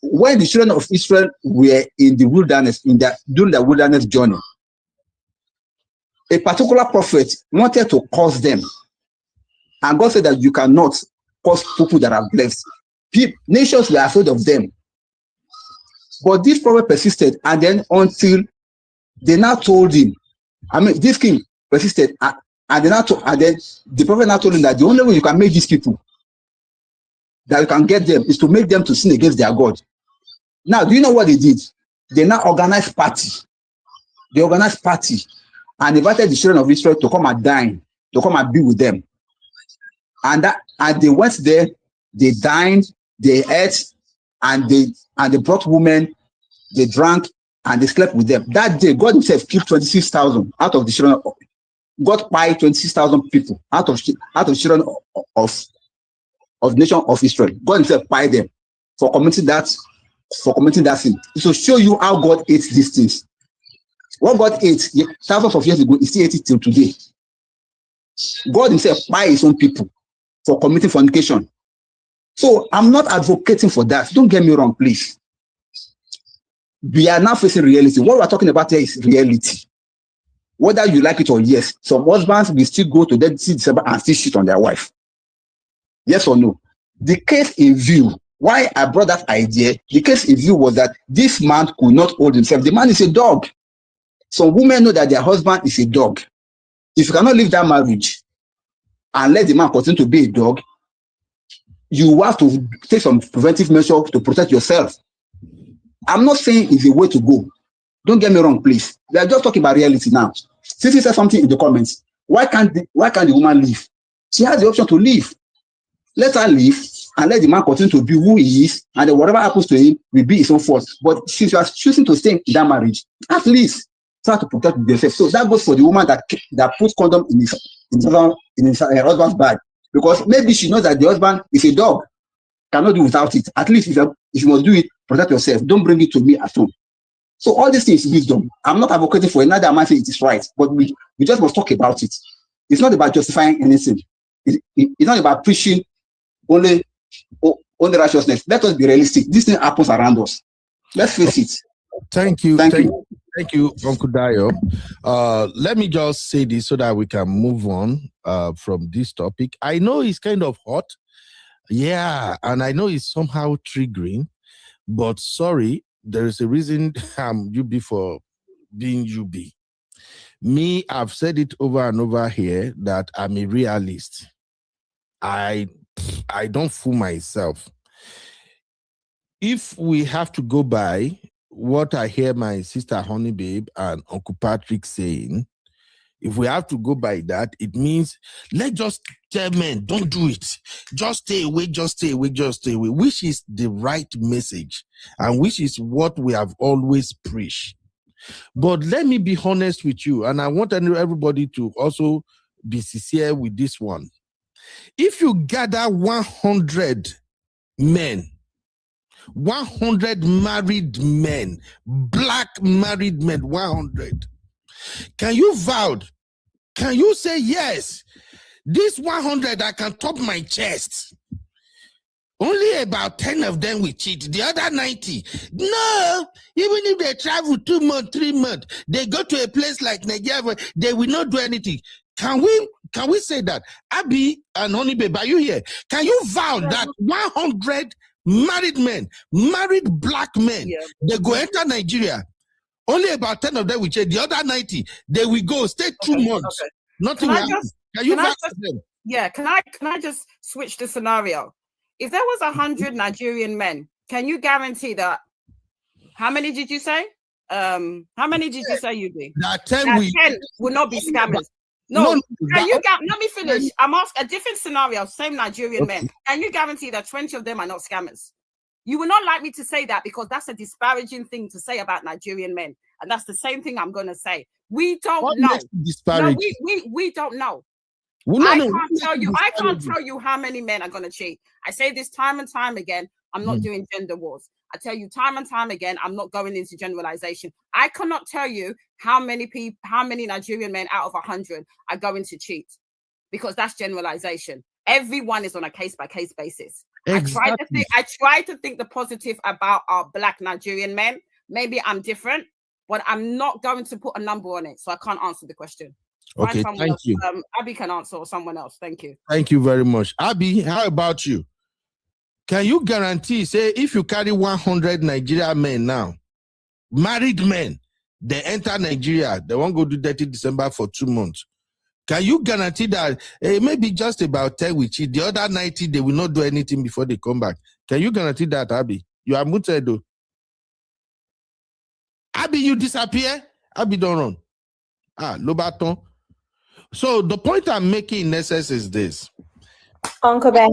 When the children of Israel were in the wilderness, during the wilderness journey, a particular prophet wanted to curse them. And God said that you cannot curse people that are blessed. Nations were afraid of them. But this prophet persisted, and then until they now told him, this king persisted, and then the prophet now told him that the only way you can make these people, that you can get them, is to make them to sin against their God. Now, do you know what they did? They now organized party. They organized party and invited the children of Israel to come and dine, to come and be with them. And they went there, they dined, they ate, and they brought women, they drank, and they slept with them. That day, God himself killed 26,000 out of the children. God pied 26,000 people out of children of the nation of Israel. God himself pied them for committing that sin. To show you how God hates these things. What God hates thousands of years ago, he still hates it till today. God himself pied his own people for committing fornication. So I'm not advocating for that. Don't get me wrong, please. We are now facing reality. What we're talking about here is reality. Whether you like it or yes, some husbands will still go to December and still cheat on their wife. Yes or no? The case in view, why I brought that idea, the case in view was that this man could not hold himself. The man is a dog. Some women know that their husband is a dog. If you cannot leave that marriage and let the man continue to be a dog, you have to take some preventive measures to protect yourself. I'm not saying it's a way to go. Don't get me wrong, please. We are just talking about reality now. Since you said something in the comments, why can't the woman leave? She has the option to leave. Let her leave and let the man continue to be who he is, and then whatever happens to him will be his own fault. But since you are choosing to stay in that marriage, at least try to protect yourself. So that goes for the woman that puts condom in his husband's bag, because maybe she knows that the husband is a dog, cannot do without it. At least if you must do it, protect yourself. Don't bring it to me at home. So all these things is wisdom. I'm not advocating for another man saying it is right, but we just must talk about it. It's not about justifying anything. It's not about preaching only righteousness. Let us be realistic. This thing happens around us. Let's face it.
Thank you, Uncle Dio. Let me just say this so that we can move on from this topic. I know it's kind of hot. Yeah, and I know it's somehow triggering, but sorry, there is a reason I'm UB for being UB. Me, I've said it over and over here that I'm a realist. I don't fool myself. If we have to go by what I hear my sister Honey Babe and Uncle Patrick saying, if we have to go by that, it means let's just tell men, don't do it. Just stay away, just stay away, just stay away, which is the right message and which is what we have always preached. But let me be honest with you, and I want everybody to also be sincere with this one. If you gather 100 men, 100 married men, black married men, 100, can you vow? Can you say, yes, this 100, I can top my chest? Only about 10 of them will cheat. The other 90, no, even if they travel 2 months, 3 months, they go to a place like Nigeria, they will not do anything. Can we say that? Abby and Honey Babe, are you here? Can you vow that 100 married men, married black men, they go enter Nigeria? Only about 10 of them will change. The other 90, they will go, stay 2 months. Okay. Nothing will happen. Can you vow them?
Yeah, can I just switch the scenario? If there was 100 Nigerian men, can you guarantee that? How many did you say? How many did you say you'd be?
That 10
will not be scammers. No, let me finish. I'm asking a different scenario, same Nigerian men. Can you guarantee that 20 of them are not scammers? You will not like me to say that because that's a disparaging thing to say about Nigerian men. And that's the same thing I'm going to say. We don't know. No, we don't know. I can't tell you how many men are going to cheat. I say this time and time again. I'm not doing gender wars. I tell you time and time again, I'm not going into generalization. I cannot tell you how many Nigerian men out of 100 are going to cheat because that's generalization. Everyone is on a case-by-case basis. Exactly. I try to think the positive about our black Nigerian men. Maybe I'm different, but I'm not going to put a number on it, so I can't answer the question.
Okay, thank you.
Abby can answer or someone else. Thank you.
Thank you very much. Abby, how about you? Can you guarantee, say, if you carry 100 Nigerian men now, married men, they enter Nigeria, they won't go to 30 December for 2 months. Can you guarantee that maybe just about 10 will cheat, the other 90, they will not do anything before they come back? Can you guarantee that, Abby? You are muted, though. Abby, you disappear? Abby, don't run. Lobaton. So the point I'm making in essence is this.
Uncle Ben.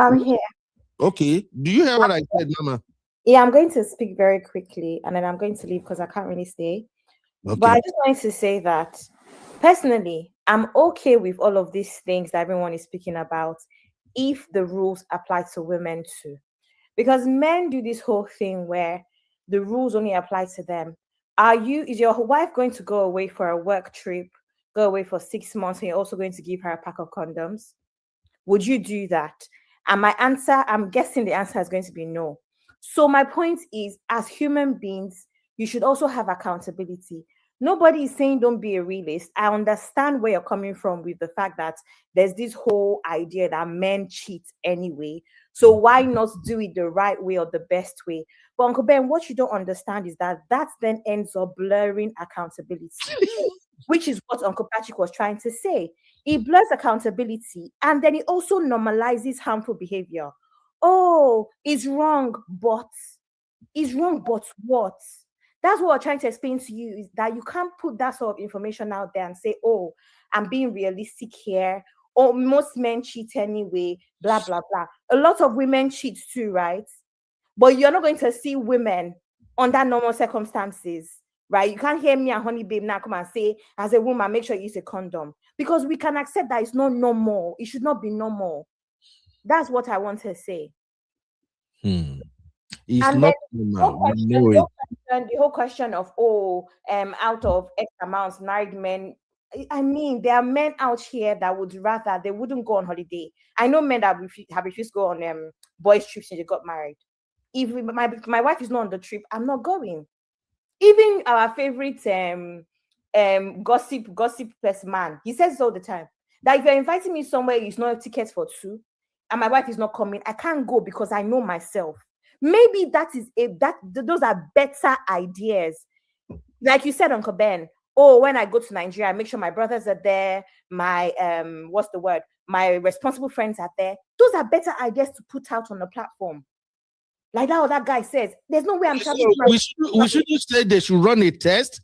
I'm here.
Okay. Do you hear what I said, Mama?
Yeah, I'm going to speak very quickly and then I'm going to leave because I can't really stay. Okay. But I just wanted to say that personally, I'm okay with all of these things that everyone is speaking about if the rules apply to women too. Because men do this whole thing where the rules only apply to them. Is your wife going to go away for a work trip, go away for 6 months, and you're also going to give her a pack of condoms? Would you do that? And my answer, I'm guessing the answer is going to be no. So my point is, as human beings, you should also have accountability. Nobody is saying don't be a realist. I understand where you're coming from with the fact that there's this whole idea that men cheat anyway. So why not do it the right way or the best way? But Uncle Ben, what you don't understand is that then ends up blurring accountability, which is what Uncle Patrick was trying to say. It blurs accountability and then it also normalizes harmful behavior. Oh, it's wrong, but what? That's what we're trying to explain to you, is that you can't put that sort of information out there and say, oh, I'm being realistic here, or most men cheat anyway, blah, blah, blah. A lot of women cheat too, right? But you're not going to see women under normal circumstances, right? You can't hear me and Honey Babe now come and say, as a woman, make sure you use a condom. Because we can accept that it's not normal. It should not be normal. That's what I want to say.
It's and not
the whole question of out of X amounts married men. I mean, there are men out here that would rather they wouldn't go on holiday. I know men that have refused to go on boys trips since they got married. If my wife is not on the trip, I'm not going. Even our favorite gossip person man, he says all the time that if you're inviting me somewhere, it's not a ticket for two, and my wife is not coming, I can't go because I know myself. Maybe those are better ideas. Like you said, Uncle Ben, oh, when I go to Nigeria, I make sure my brothers are there, my my responsible friends are there. Those are better ideas to put out on the platform. Like that guy says, there's no way I'm traveling.
We should just say they should run a test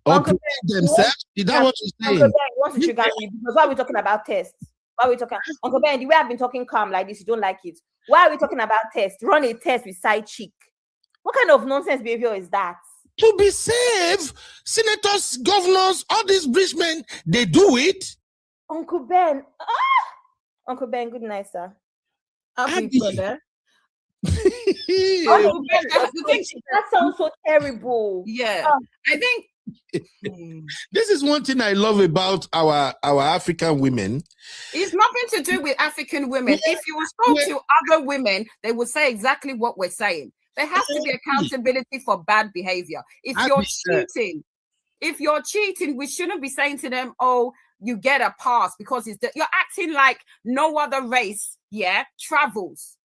or prepare themselves. Is that what you're saying?
Uncle Ben wants to trigger me because why are we talking about tests? Why are we talking? Uncle Ben, the way I've been talking calm like this, you don't like it. Why are we talking about tests? Run a test with side chick. What kind of nonsense behavior is that?
To be safe, senators, governors, all these rich men, they do it.
Uncle Ben. Uncle Ben, good night, sir.
Brother.
That sounds so terrible.
Yeah. I think
this is one thing I love about our African women.
It's nothing to do with African women. If you spoke to other women, they would say exactly what we're saying. There has to be accountability for bad behavior. If you're cheating, we shouldn't be saying to them, oh, you get a pass because you're acting like no other race, travels.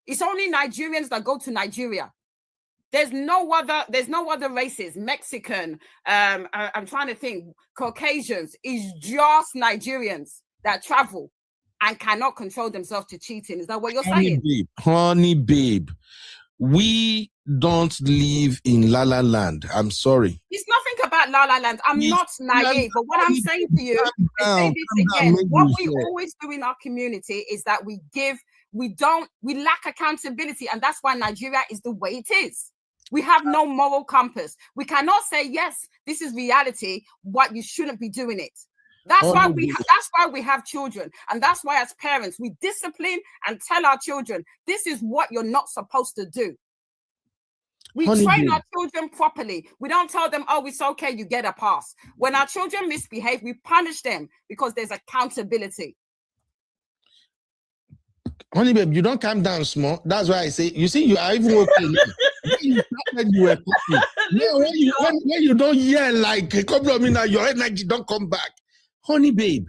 It's only Nigerians that go to Nigeria. There's no other races. Mexican, I'm trying to think, Caucasians. It's just Nigerians that travel and cannot control themselves to cheating. Is that what you're saying?
Honey babe, we don't live in La La Land. I'm sorry.
It's nothing about La La Land. I'm not naive, but what I'm saying to you, I say this again, what we always do in our community is that we lack accountability, and that's why Nigeria is the way it is. We have no moral compass. We cannot say, yes, this is reality, but you shouldn't be doing it. That's why we have children. And that's why as parents, we discipline and tell our children, this is what you're not supposed to do. We train our children properly. We don't tell them, oh, it's okay, you get a pass. When our children misbehave, we punish them because there's accountability.
Honey babe, you don't calm down small. That's why I say, you see, you are even okay. You were when you don't yell like a couple of minutes, your energy don't come back. Honey babe,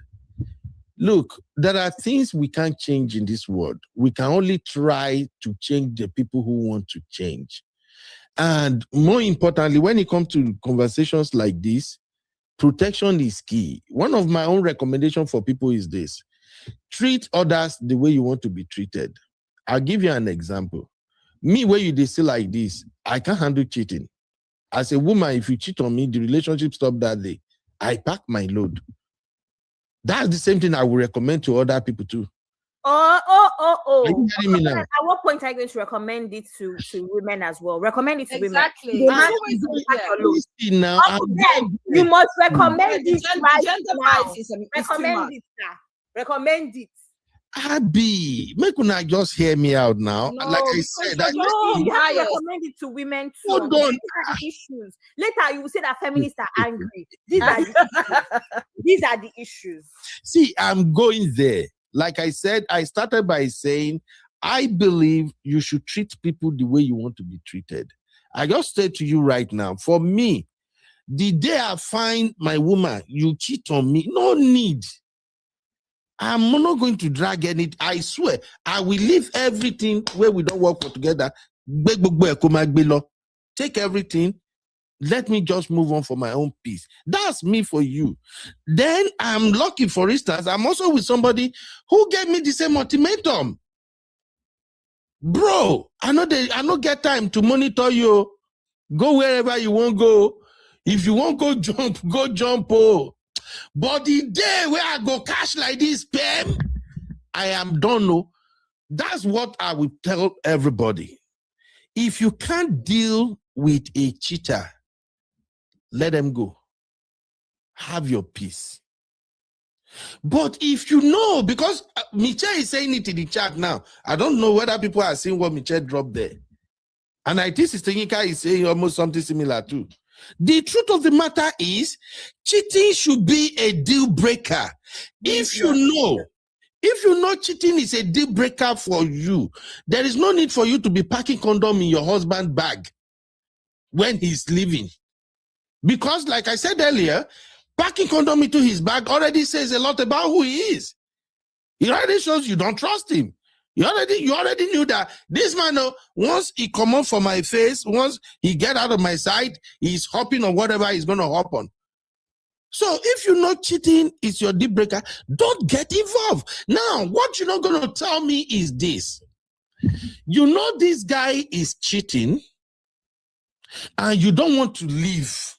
look, there are things we can't change in this world. We can only try to change the people who want to change. And more importantly, when it comes to conversations like this, protection is key. One of my own recommendations for people is this: treat others the way you want to be treated. I'll give you an example. Me, where you say like this, I can't handle cheating. As a woman, if you cheat on me, the relationship stops that day. I pack my load. That's the same thing I would recommend to other people too.
Oh.
Are you hearing me now?
At what point are you going to recommend it to women as well? Recommend it to
exactly.
women.
Now,
you must recommend it right now.
Recommend it,
sir. Recommend it.
Abby, make una just hear me out now.
No,
like I said,
you have to recommend it to women too.
Hold on.
Issues. Later, you will say that feminists are angry. These are the issues.
See, I'm going there. Like I said, I started by saying, I believe you should treat people the way you want to be treated. I just said to you right now, for me, the day I find my woman, you cheat on me, no need. I'm not going to drag any. I swear, I will leave everything where we don't work for together. Take everything. Let me just move on for my own peace. That's me for you. Then I'm lucky, for instance, I'm also with somebody who gave me the same ultimatum. Bro, I know get time to monitor you. Go wherever you want to go. If you want to go jump. Oh. But the day where I go cash like this, Pam, I am done. No. That's what I will tell everybody. If you can't deal with a cheater, let them go. Have your peace. But if you know, because Michelle is saying it in the chat now, I don't know whether people are seeing what Michelle dropped there. And I think Sister Yinka is saying almost something similar too. The truth of the matter is, cheating should be a deal breaker. If you know cheating is a deal breaker for you, there is no need for you to be packing condom in your husband's bag when he's leaving. Because, like I said earlier, packing condom into his bag already says a lot about who he is. It already shows you don't trust him. You already knew that this man, once he come on for my face, once he get out of my sight, he's hopping on whatever he's going to hop on. So if you know cheating is your deal breaker, don't get involved. Now, what you're not going to tell me is this. You know this guy is cheating and you don't want to leave.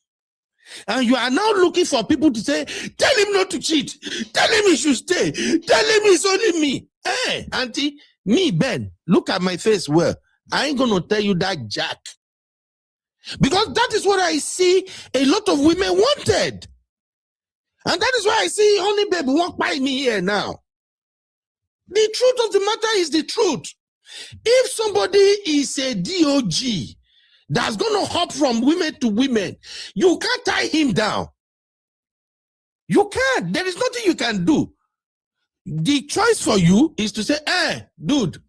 And you are now looking for people to say, tell him not to cheat. Tell him he should stay. Tell him it's only me. Hey, auntie, me, Ben, look at my face well. I ain't going to tell you that jack. Because that is what I see a lot of women wanted. And that is why I see Honey Babe walk by me here now. The truth of the matter is the truth. If somebody is a DOG that's going to hop from women to women, you can't tie him down. You can't. There is nothing you can do. The choice for you is to say, dude,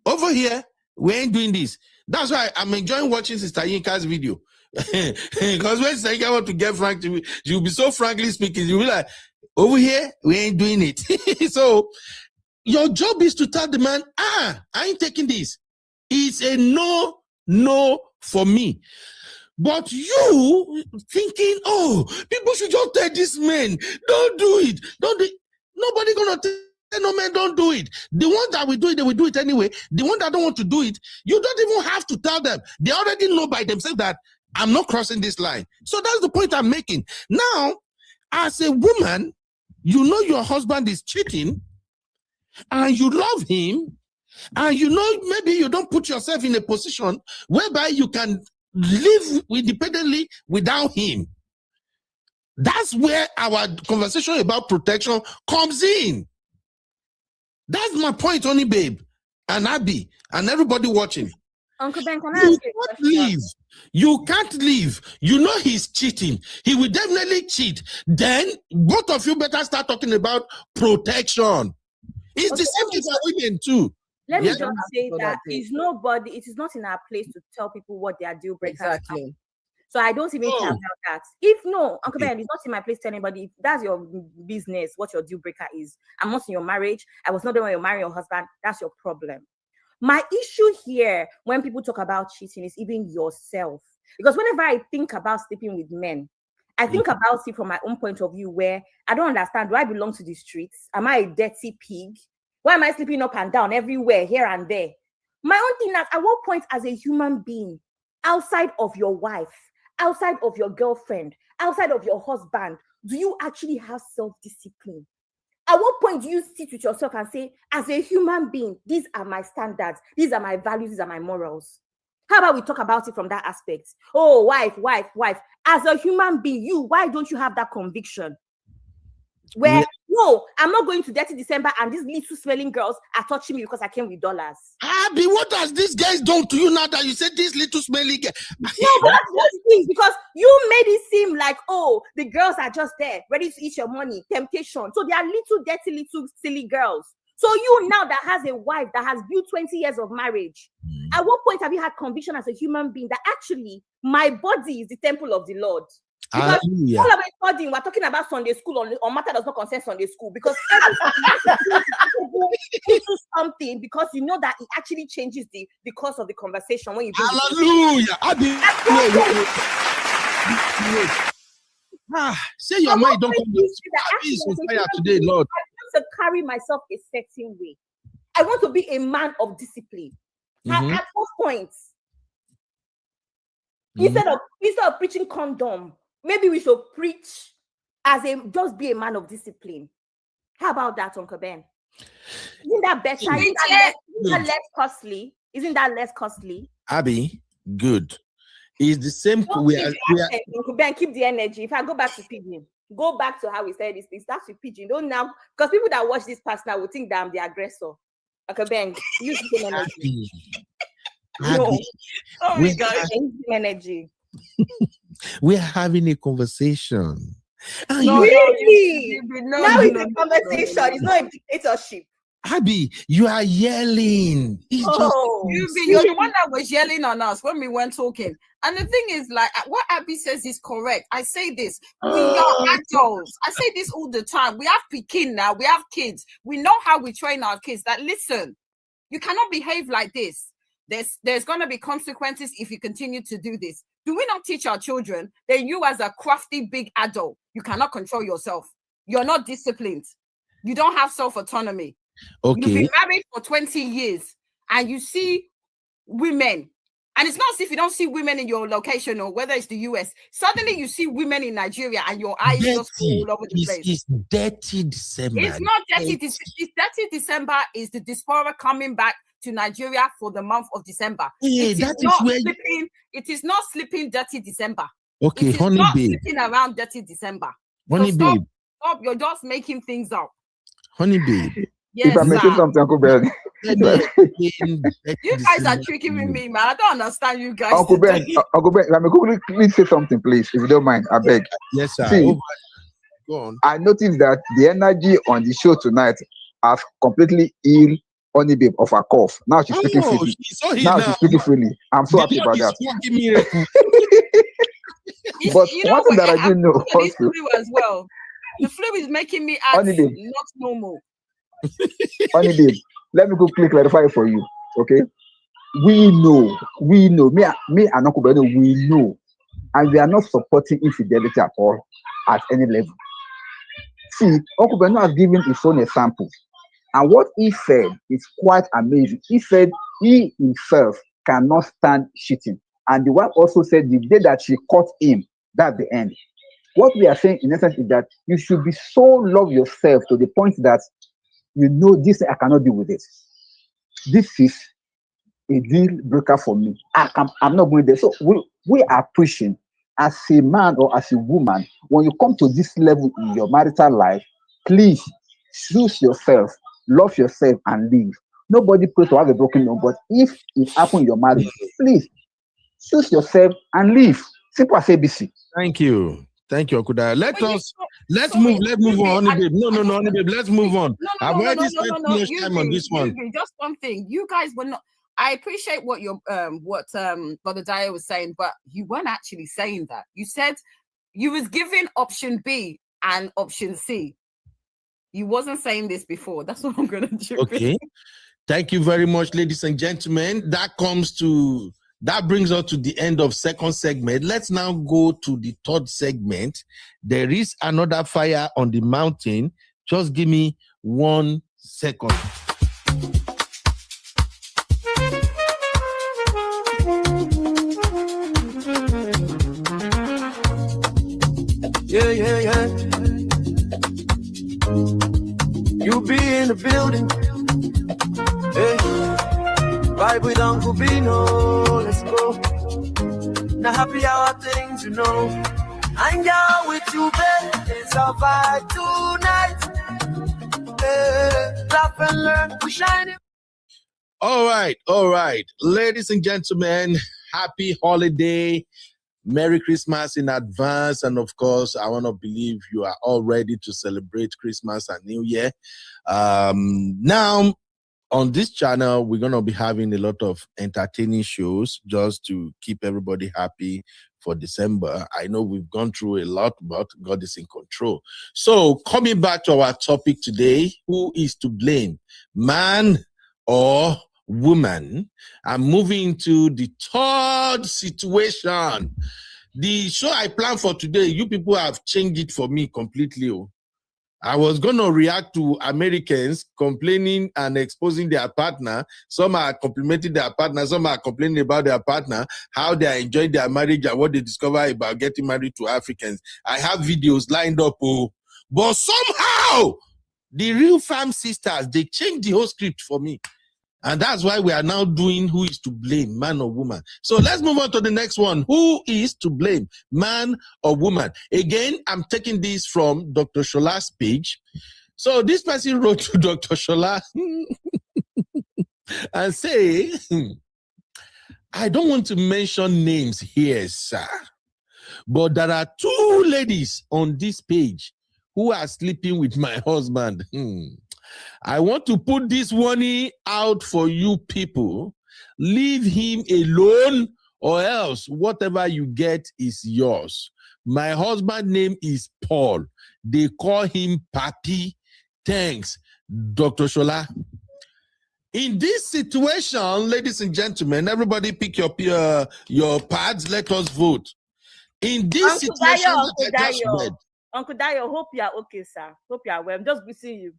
over here, we ain't doing this. That's why I'm enjoying watching Sister Yinka's video. Because when Sister Yinka want to get frank to me, she'll be so frankly speaking, you'll be like, over here, we ain't doing it. So, your job is to tell the man, I ain't taking this. It's a no for me. But you thinking, people should just tell this man, don't do it. Don't do it. Nobody gonna tell no man, don't do it. The ones that will do it, they will do it anyway. The one that don't want to do it, you don't even have to tell them. They already know by themselves that I'm not crossing this line. So that's the point I'm making. Now, as a woman, you know your husband is cheating, and you love him, and you know maybe you don't put yourself in a position whereby you can live independently without him. That's where our conversation about protection comes in. That's my point, Honey Babe, and Abby, and everybody watching.
Uncle Ben, can I ask you a question?
You can't leave. You know he's cheating. He will definitely cheat. Then both of you better start talking about protection. It's the same thing for women too.
Let me just say that it is not in our place to tell people what their deal breakers are. So I don't even care about that. Uncle Ben, it's not in my place to tell anybody. If that's your business, what your deal breaker is. I'm not in your marriage. I was not there when you marry your husband. That's your problem. My issue here, when people talk about cheating, is even yourself. Because whenever I think about sleeping with men, I think about it from my own point of view, where I don't understand. Do I belong to the streets? Am I a dirty pig? Why am I sleeping up and down everywhere, here and there? My own thing is, at what point as a human being, outside of your wife, outside of your girlfriend, outside of your husband, do you actually have self-discipline? At what point do you sit with yourself and say, as a human being, these are my standards, these are my values, these are my morals? How about we talk about it from that aspect? Oh, wife. As a human being, why don't you have that conviction? Where, no, I'm not going to Dirty December and these little smelling girls are touching me because I came with dollars.
Abby, what has these guys done to you now that you said these little smelling girls?
No, but that's what it is, because you made it seem like, the girls are just there, ready to eat your money, temptation. So they are little, dirty, little, silly girls. So you now that has a wife that has built 20 years of marriage, at what point have you had conviction as a human being that actually my body is the temple of the Lord? Because all of a sudden we're talking about Sunday school on matter does not concern Sunday school, because you do something because you know that it actually changes the course of the conversation when you do.
Hallelujah. Say your mind don't come to fire today, Lord.
I want to carry myself a certain way. I want to be a man of discipline. At what point, instead of preaching condom, maybe we should preach just be a man of discipline. How about that, Uncle Ben? Isn't that better? Isn't that less costly? Isn't that less costly?
Abby, good. It's the same.
Uncle Ben, keep the energy. If I go back to pidgin, go back to how we said this. It starts with pidgin. Don't now, because people that watch this past now will think that I'm the aggressor. Uncle Ben, use the energy.
Abby,
oh my God, energy.
We're having a conversation.
Really? Now it's a conversation. It's not a dictatorship.
Abby, you are yelling.
You're the one that was yelling on us when we weren't talking. And the thing is, like, what Abby says is correct. I say this, we are adults. I say this all the time. We have Pekin now, we have kids. We know how we train our kids that, listen, you cannot behave like this. There's going to be consequences if you continue to do this. Do we not teach our children that you, as a crafty big adult, you cannot control yourself? You're not disciplined. You don't have self-autonomy.
Okay.
You've been married for 20 years and you see women, and it's not as if you don't see women in your location or whether it's the US. Suddenly you see women in Nigeria and your eyes just go all over the place.
It's dirty December.
It's not dirty. It's dirty December is the diaspora coming back to Nigeria for the month of December.
Yeah,
it is not sleeping dirty December.
Okay, honey babe.
Sleeping around dirty December.
Honey babe.
Stop, you're just making things up.
Honey babe.
Yes, if I may say something, Uncle Ben.
You guys are tricking with me, man. I don't understand you guys.
Uncle Ben, let me quickly say something, please, if you don't mind. I beg.
Yes, sir.
See,
go on.
I noticed that the energy on the show tonight has completely healed Honey Babe of her cough. Now she's speaking freely. She's speaking freely. I'm so happy about that. But one thing that I didn't know
also, flu as well. The flu is making me act not normal.
Honey Babe, let me quickly clarify for you. Okay, we know, me and Uncle Beno, we know, and we are not supporting infidelity at all at any level. See, Uncle Beno has given his own example, and what he said is quite amazing. He said he himself cannot stand cheating, and the wife also said the day that she caught him, that's the end. What we are saying in essence is that you should be so love yourself to the point that you know this, I cannot deal with it. This is a deal breaker for me. I'm not going there. So we are pushing as a man or as a woman, when you come to this level in your marital life, please choose yourself, love yourself, and live. Nobody prays to have a broken home, but if it happens in your marriage, please choose yourself and live. Simple as ABC.
Thank you. Thank you, Okuda. Let's move on, honey babe. No, honey babe. Let's move on. I've already spent too much time on this one.
Just one thing. You guys were not. I appreciate what your Brother Daya was saying, but you weren't actually saying that. You said you was giving option B and option C. You wasn't saying this before. That's what I'm gonna do.
Okay. Thank you very much, ladies and gentlemen. That brings us to the end of second segment. Let's now go to the third segment. There is another fire on the mountain. Just give me 1 second.
Yeah. You be in the building. Hey. Vibe with Uncle Bino, let's go. Now happy hour things, you know. Hang out with you, babe. It's our vibe tonight. Laugh and learn, we shine it.
All right. Ladies and gentlemen, happy holiday. Merry Christmas in advance. And of course, I want to believe you are all ready to celebrate Christmas and New Year. Now, on this channel, we're going to be having a lot of entertaining shows just to keep everybody happy for December. I know we've gone through a lot, but God is in control. So coming back to our topic today, who is to blame, man or woman? I'm moving to the third situation. The show I planned for today, you people have changed it for me completely. I was going to react to Americans complaining and exposing their partner. Some are complimenting their partner. Some are complaining about their partner, how they are enjoying their marriage and what they discover about getting married to Africans. I have videos lined up. But somehow, the real fam sisters, they changed the whole script for me. And that's why we are now doing who is to blame, man or woman. So let's move on to the next one. Who is to blame, man or woman? Again, I'm taking this from Dr. Shola's page. So this person wrote to Dr. Shola and say, I don't want to mention names here, sir, but there are 2 ladies on this page who are sleeping with my husband. I want to put this warning out for you people. Leave him alone, or else whatever you get is yours. My husband's name is Paul. They call him Papi. Thanks, Dr. Shola. In this situation, ladies and gentlemen, everybody pick your pads. Let us vote. In this situation,
Uncle Dayo, hope you are okay, sir. Hope you are well. I'm just greeting you.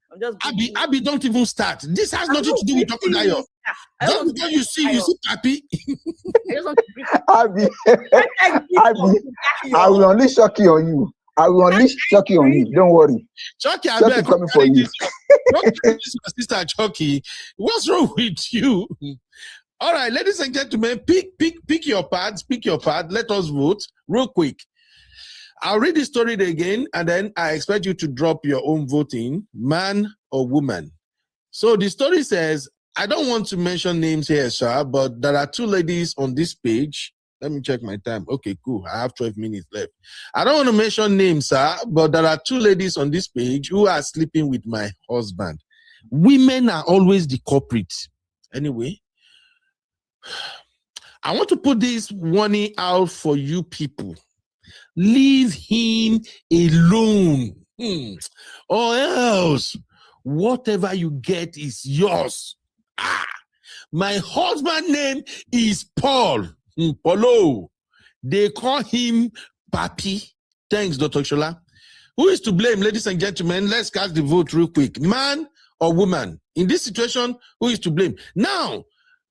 Abby, don't even start. This has nothing to do with Uncle Dayo. Just because you see Papi.
Abby, I will unleash Chucky on you. I will unleash Chucky on you. Don't worry.
Chucky
coming for you.
Sister Chucky, what's wrong with you? All right, ladies and gentlemen, pick your pads. Pick your pad. Let us vote real quick. I'll read the story again, and then I expect you to drop your own voting, man or woman. So the story says, I don't want to mention names here, sir, but there are two ladies on this page. Let me check my time. Okay, cool. I have 12 minutes left. I don't want to mention names, sir, but there are two ladies on this page who are sleeping with my husband. Women are always the culprit. Anyway, I want to put this warning out for you people. Leave him alone, or else whatever you get is yours. My husband's name is Paul. Polo. They call him Papi. Thanks, Dr. Shola. Who is to blame, ladies and gentlemen? Let's cast the vote real quick. Man or woman? In this situation, who is to blame? Now,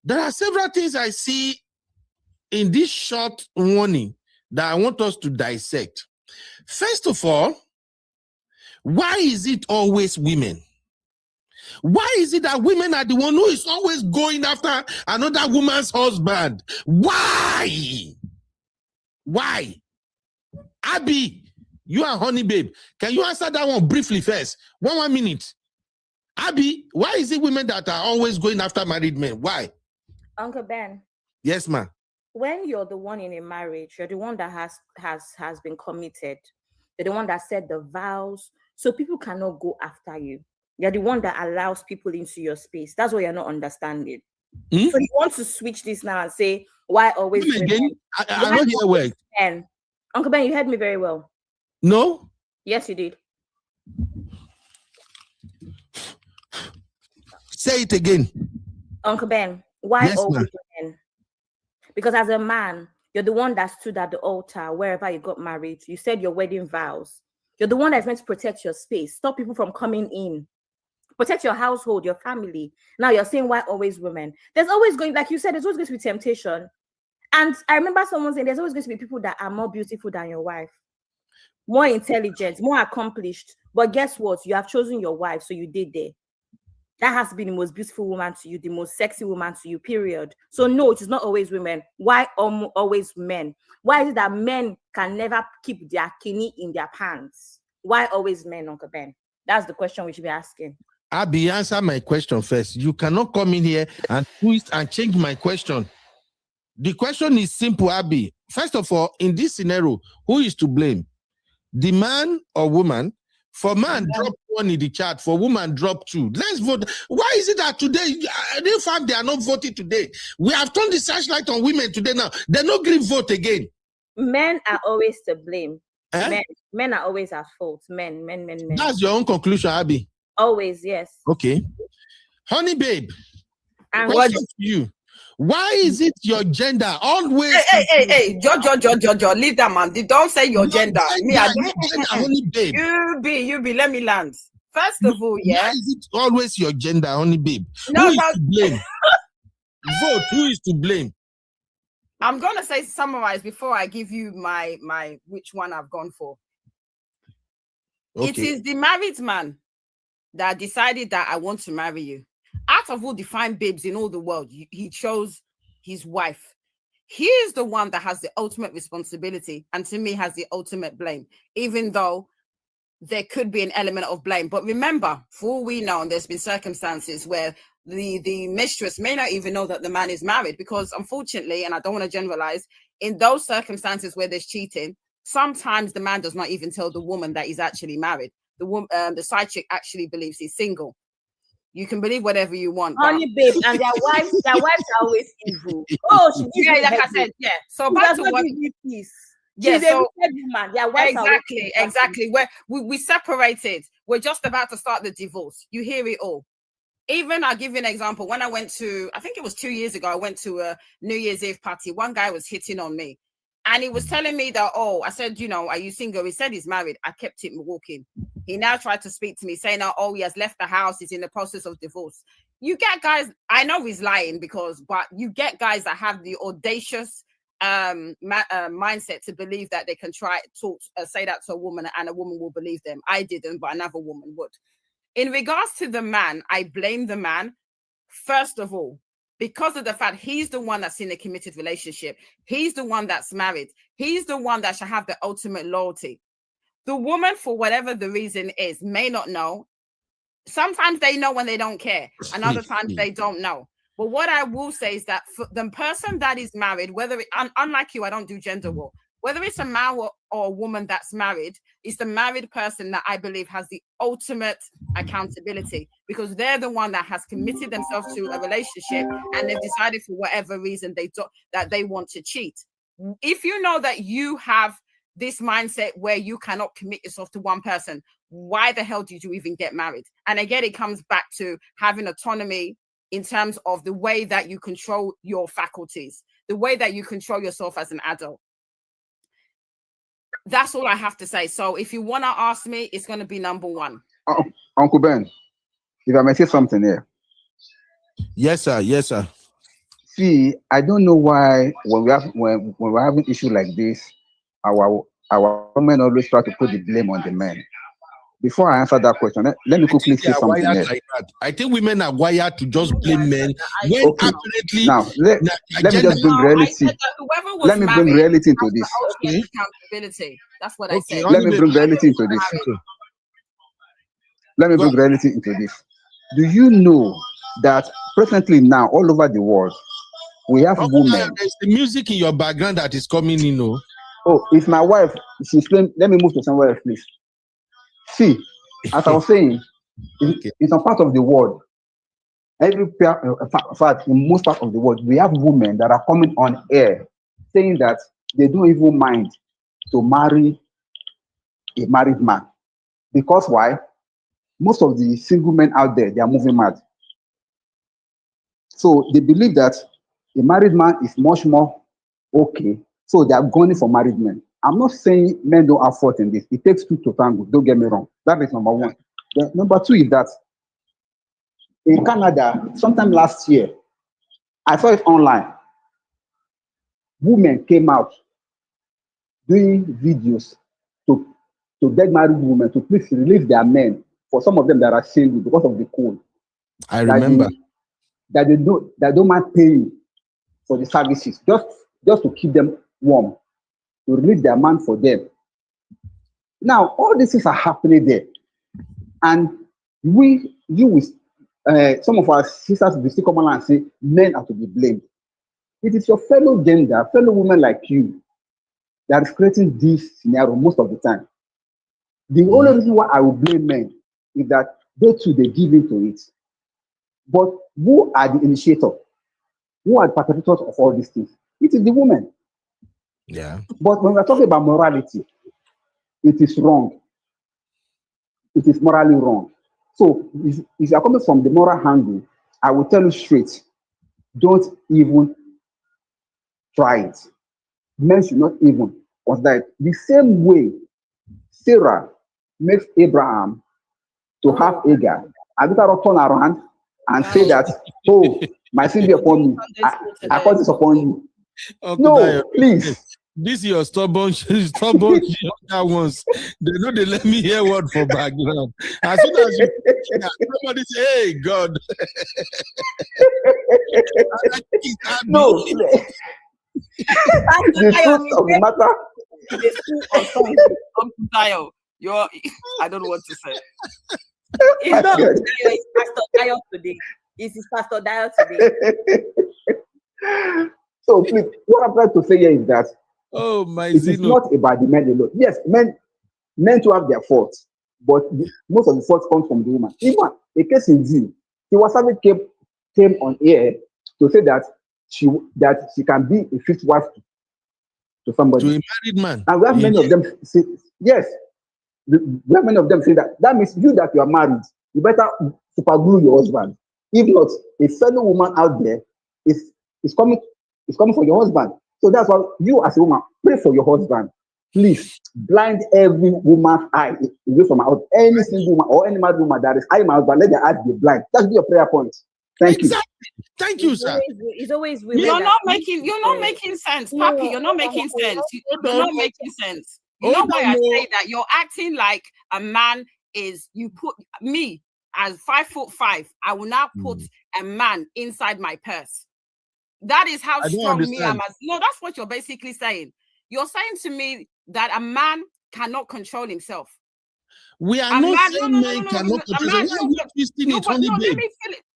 there are several things I see in this short warning that I want us to dissect. First of all, why is it always women? Why is it that women are the one who is always going after another woman's husband? Why? Why? Abby, you are Honey Babe. Can you answer that one briefly first? One minute. Abby, why is it women that are always going after married men? Why?
Uncle Ben.
Yes, ma'am.
When you're the one in a marriage, you're the one that has been committed. You're the one that said the vows, so people cannot go after you. You're the one that allows people into your space. That's what you're not understanding. So you want to switch this now and say, why always
again? I don't hear well.
Ben. Uncle Ben, you heard me very well.
No?
Yes, you did.
Say it again.
Uncle Ben, why always women? Because as a man, you're the one that stood at the altar wherever you got married. You said your wedding vows. You're the one that's meant to protect your space, stop people from coming in, protect your household, your family. Now you're saying, why always women? There's always going, like you said, there's always going to be temptation. And I remember someone saying there's always going to be people that are more beautiful than your wife, more intelligent, more accomplished. But guess what? You have chosen your wife, so you did there. That has to be the most beautiful woman to you, the most sexy woman to you, period. So no, it is not always women. Why always men? Why is it that men can never keep their kidney in their pants? Why always men, Uncle Ben? That's the question we should be asking.
Abby, answer my question first. You cannot come in here and twist and change my question. The question is simple, Abby. First of all, in this scenario, who is to blame? The man or woman? For man, drop 1 in the chat. For woman, drop 2. Let's vote. Why is it that today, they are not voting today? We have turned the searchlight on women today now. They're not going to vote again.
Men are always to blame. Men are always at fault. Men.
That's your own conclusion, Abby.
Always, yes.
Okay. Honey Babe,
and
question to you. Why is it your gender always?
Hey, Jojo, leave that man. Don't say your gender. Me, I don't.
Honey Babe.
You be. Let me land. First of all, yeah.
Why is it always your gender, Honey Babe?
No,
who is to blame? Vote. Who is to blame?
I'm gonna say summarize before I give you my which one I've gone for. Okay. It is the married man that decided that I want to marry you. Out of all the fine babes in all the world, he chose his wife. He is the one that has the ultimate responsibility, and to me has the ultimate blame, even though there could be an element of blame. But remember, for all we know, there's been circumstances where the mistress may not even know that the man is married, because unfortunately, and I don't want to generalize, in those circumstances where there's cheating, sometimes the man does not even tell the woman that he's actually married. The side chick actually believes he's single. You can believe whatever you want.
Honey, babe, and their wives are always evil. Oh, she
like I said, yeah. So back to what
peace.
Yeah,
so woman. Their wives
exactly. Where we separated. We're just about to start the divorce. You hear it all. Even I'll give you an example. When I went to, I think it was 2 years ago, I went to a New Year's Eve party. One guy was hitting on me. And he was telling me that, I said, are you single? He said he's married. I kept him walking. He now tried to speak to me saying, he has left the house. He's in the process of divorce. You get guys, I know he's lying but you get guys that have the audacious mindset to believe that they can say that to a woman and a woman will believe them. I didn't, but another woman would. In regards to the man, I blame the man, first of all, because of the fact he's the one that's in a committed relationship. He's the one that's married. He's the one that should have the ultimate loyalty. The woman, for whatever the reason is, may not know. Sometimes they know when they don't care, and other times they don't know. But what I will say is that for the person that is married, unlike you, I don't do gender war. Whether it's a man or a woman that's married, it's the married person that I believe has the ultimate accountability, because they're the one that has committed themselves to a relationship and they've decided for whatever reason that they want to cheat. If you know that you have this mindset where you cannot commit yourself to one person, why the hell did you even get married? And again, it comes back to having autonomy in terms of the way that you control your faculties, the way that you control yourself as an adult. That's all I have to say. So if you want to ask me, it's going to be number one.
Uncle Ben, if I may say something here.
Yes, sir. Yes, sir.
See, I don't know why when we're having issues like this, our women always try to put the blame on the men. Before I answer that question, let me quickly say something else.
Like I think women are wired to just blame men.
Okay. Now, let me just bring reality. Let me bring reality into this.
Accountability. That's what I said.
Let me bring reality into this. Let me bring reality into this. Do you know that presently now, all over the world, we have women?
There's the music in your background that is coming in.
Oh, it's my wife. She's playing. Let me move to somewhere else, please. See, as I was saying, in some part of the world, in fact, in most parts of the world, we have women that are coming on air saying that they don't even mind to marry a married man. Because why? Most of the single men out there, they are moving mad. So they believe that a married man is much more okay. So they are going for married men. I'm not saying men don't have fault in this. It takes two to tango. Don't get me wrong. That is number one. Then number two is that in Canada, sometime last year, I saw it online. Women came out doing videos to beg married women to please release their men. For some of them that are single because of the cold.
I remember
that they don't mind paying for the services just to keep them warm, to release their man for them. Now, all these things are happening there. And some of our sisters will still come along and say, men are to be blamed. It is your fellow gender, fellow women like you, that is creating this scenario most of the time. The only reason why I will blame men is that they too, they give into it. But who are the initiators? Who are the perpetrators of all these things? It is the women.
Yeah.
But when we're talking about morality, it is wrong. It is morally wrong. So if you're coming from the moral angle, I will tell you straight, don't even try it. Men should not even consider it. The same way Sarah makes Abraham to have Hagar, I better turn around and say that, oh, my sin be upon me. I call this upon you. No, please.
This is your stubborn younger ones. They know they let me hear word for background. As soon as you somebody say, hey, God.
No. The truth of the matter.
I don't know what to say.
It's not it's Pastor Dio today. It's Pastor Dio today.
So please, what I'm trying to say here is that
it's
not about the men alone. Yes, men to have their faults, but most of the faults come from the woman. Even a case in view, Tiwa Savage came on air to say that she can be a fifth wife to somebody.
To a married man.
And we have many of them say, yes. We have many of them say that. That means you that you are married, you better super glue your husband. If not, a fellow woman out there is coming for your husband. So that's why you as a woman, pray for your husband. Please blind every woman's eye away from out any single woman or any married woman that is eyeing my husband. Let their eyes be blind. That's your prayer point. Thank you.
Thank you, sir.
It's always women.
You're not making sense, Papi. You're not making sense. You're not making sense. You know why I say that? You're acting like a man is. You put me as 5'5". I will now put a man inside my purse. That is how strong me am. No, that's what you're basically saying. You're saying to me that a man cannot control himself.
We are not saying men cannot control himself.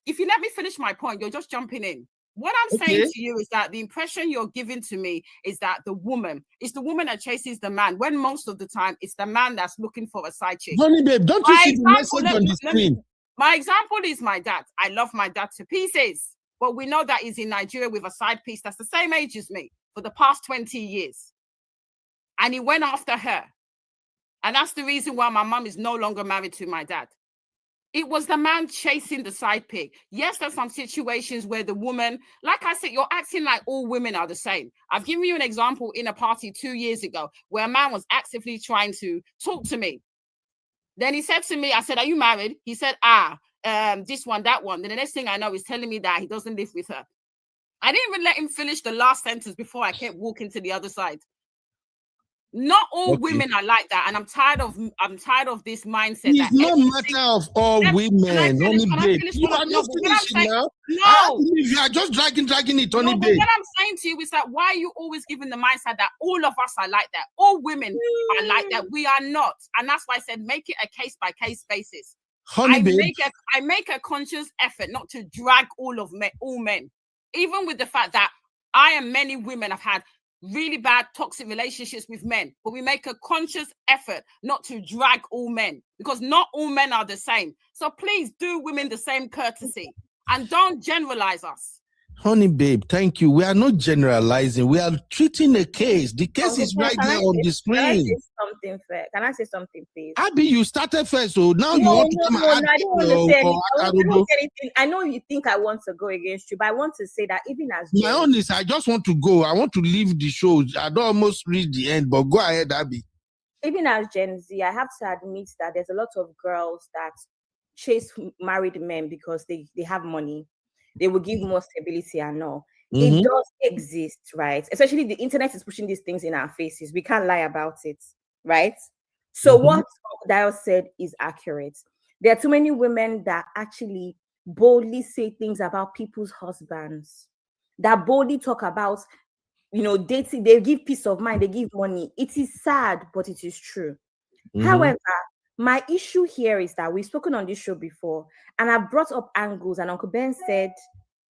If you let me finish my point, you're just jumping in. What I'm saying to you is that the impression you're giving to me is that the woman that chases the man, when most of the time it's the man that's looking for a side chick.
Honey babe, don't you see the message on the screen?
My example is my dad. I love my dad to pieces, but we know that he's in Nigeria with a side piece that's the same age as me for the past 20 years. And he went after her. And that's the reason why my mom is no longer married to my dad. It was the man chasing the side pig. Yes, there's some situations where the woman, like I said, you're acting like all women are the same. I've given you an example in a party 2 years ago where a man was actively trying to talk to me. Then he said to me, I said, are you married? He said, this one, that one. Then the next thing I know, he's telling me that he doesn't live with her. I didn't even let him finish the last sentence before I kept walking to the other side. Not all women are like that, and I'm tired of this mindset.
It's not matter of all women. Only babe. You are not finishing now.
No,
you are just dragging it. Only babe.
What I'm saying to you is that why are you always giving the mindset that all of us are like that? All women are like that. We are not, and that's why I said make it a case by case basis. I make a conscious effort not to drag all men, even with the fact that I and many women have had really bad toxic relationships with men, but we make a conscious effort not to drag all men because not all men are the same. So please do women the same courtesy and don't generalize us.
Honey babe, thank you. We are not generalizing. We are treating a case. The case is right there on the screen.
Can I say something, please?
Abby, you started first, so now you want to come and
I don't want to say anything. I know you think I want to go against you, but I want to say that even as
my own is, I just want to go. I want to leave the show. I don't almost reach the end, but go ahead, Abby.
Even as Gen Z, I have to admit that there's a lot of girls that chase married men because they have money. They will give more stability and all. Mm-hmm. It does exist, right? Especially the internet is pushing these things in our faces. We can't lie about it, right? So what Dio said is accurate. There are too many women that actually boldly say things about people's husbands, that boldly talk about, dating. They give peace of mind, they give money. It is sad, but it is true. Mm-hmm. However, my issue here is that we've spoken on this show before, and I've brought up angles, and Uncle Ben said,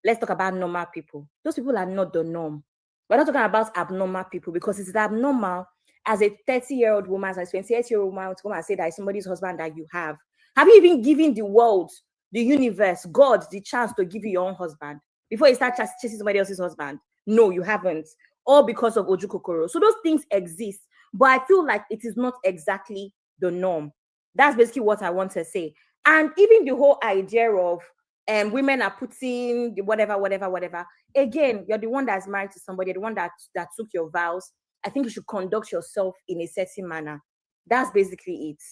let's talk about normal people. Those people are not the norm. We're not talking about abnormal people because it's abnormal as a 30-year-old woman, as a 28-year-old woman to come and say that it's somebody's husband that you have. Have you even given the world, the universe, God, the chance to give you your own husband before you start chasing somebody else's husband? No, you haven't. All because of Oju Kokoro. So those things exist, but I feel like it is not exactly the norm. That's basically what I want to say. And even the whole idea of women are putting the whatever. Again, you're the one that's married to somebody, the one that took your vows. I think you should conduct yourself in a certain manner. That's basically it.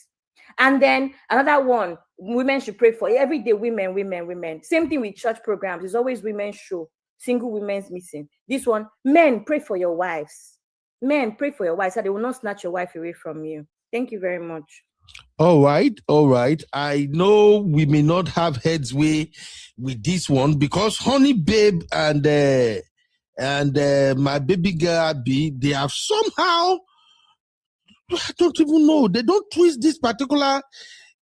And then another one, women should pray for every day. Women. Same thing with church programs. There's always women's show, single women's meeting. This one, men, pray for your wives. Men, pray for your wives so they will not snatch your wife away from you. Thank you very much.
All right. I know we may not have headsway with this one because Honey Babe and my baby girl Abby, they have somehow, I don't even know, they don't twist this particular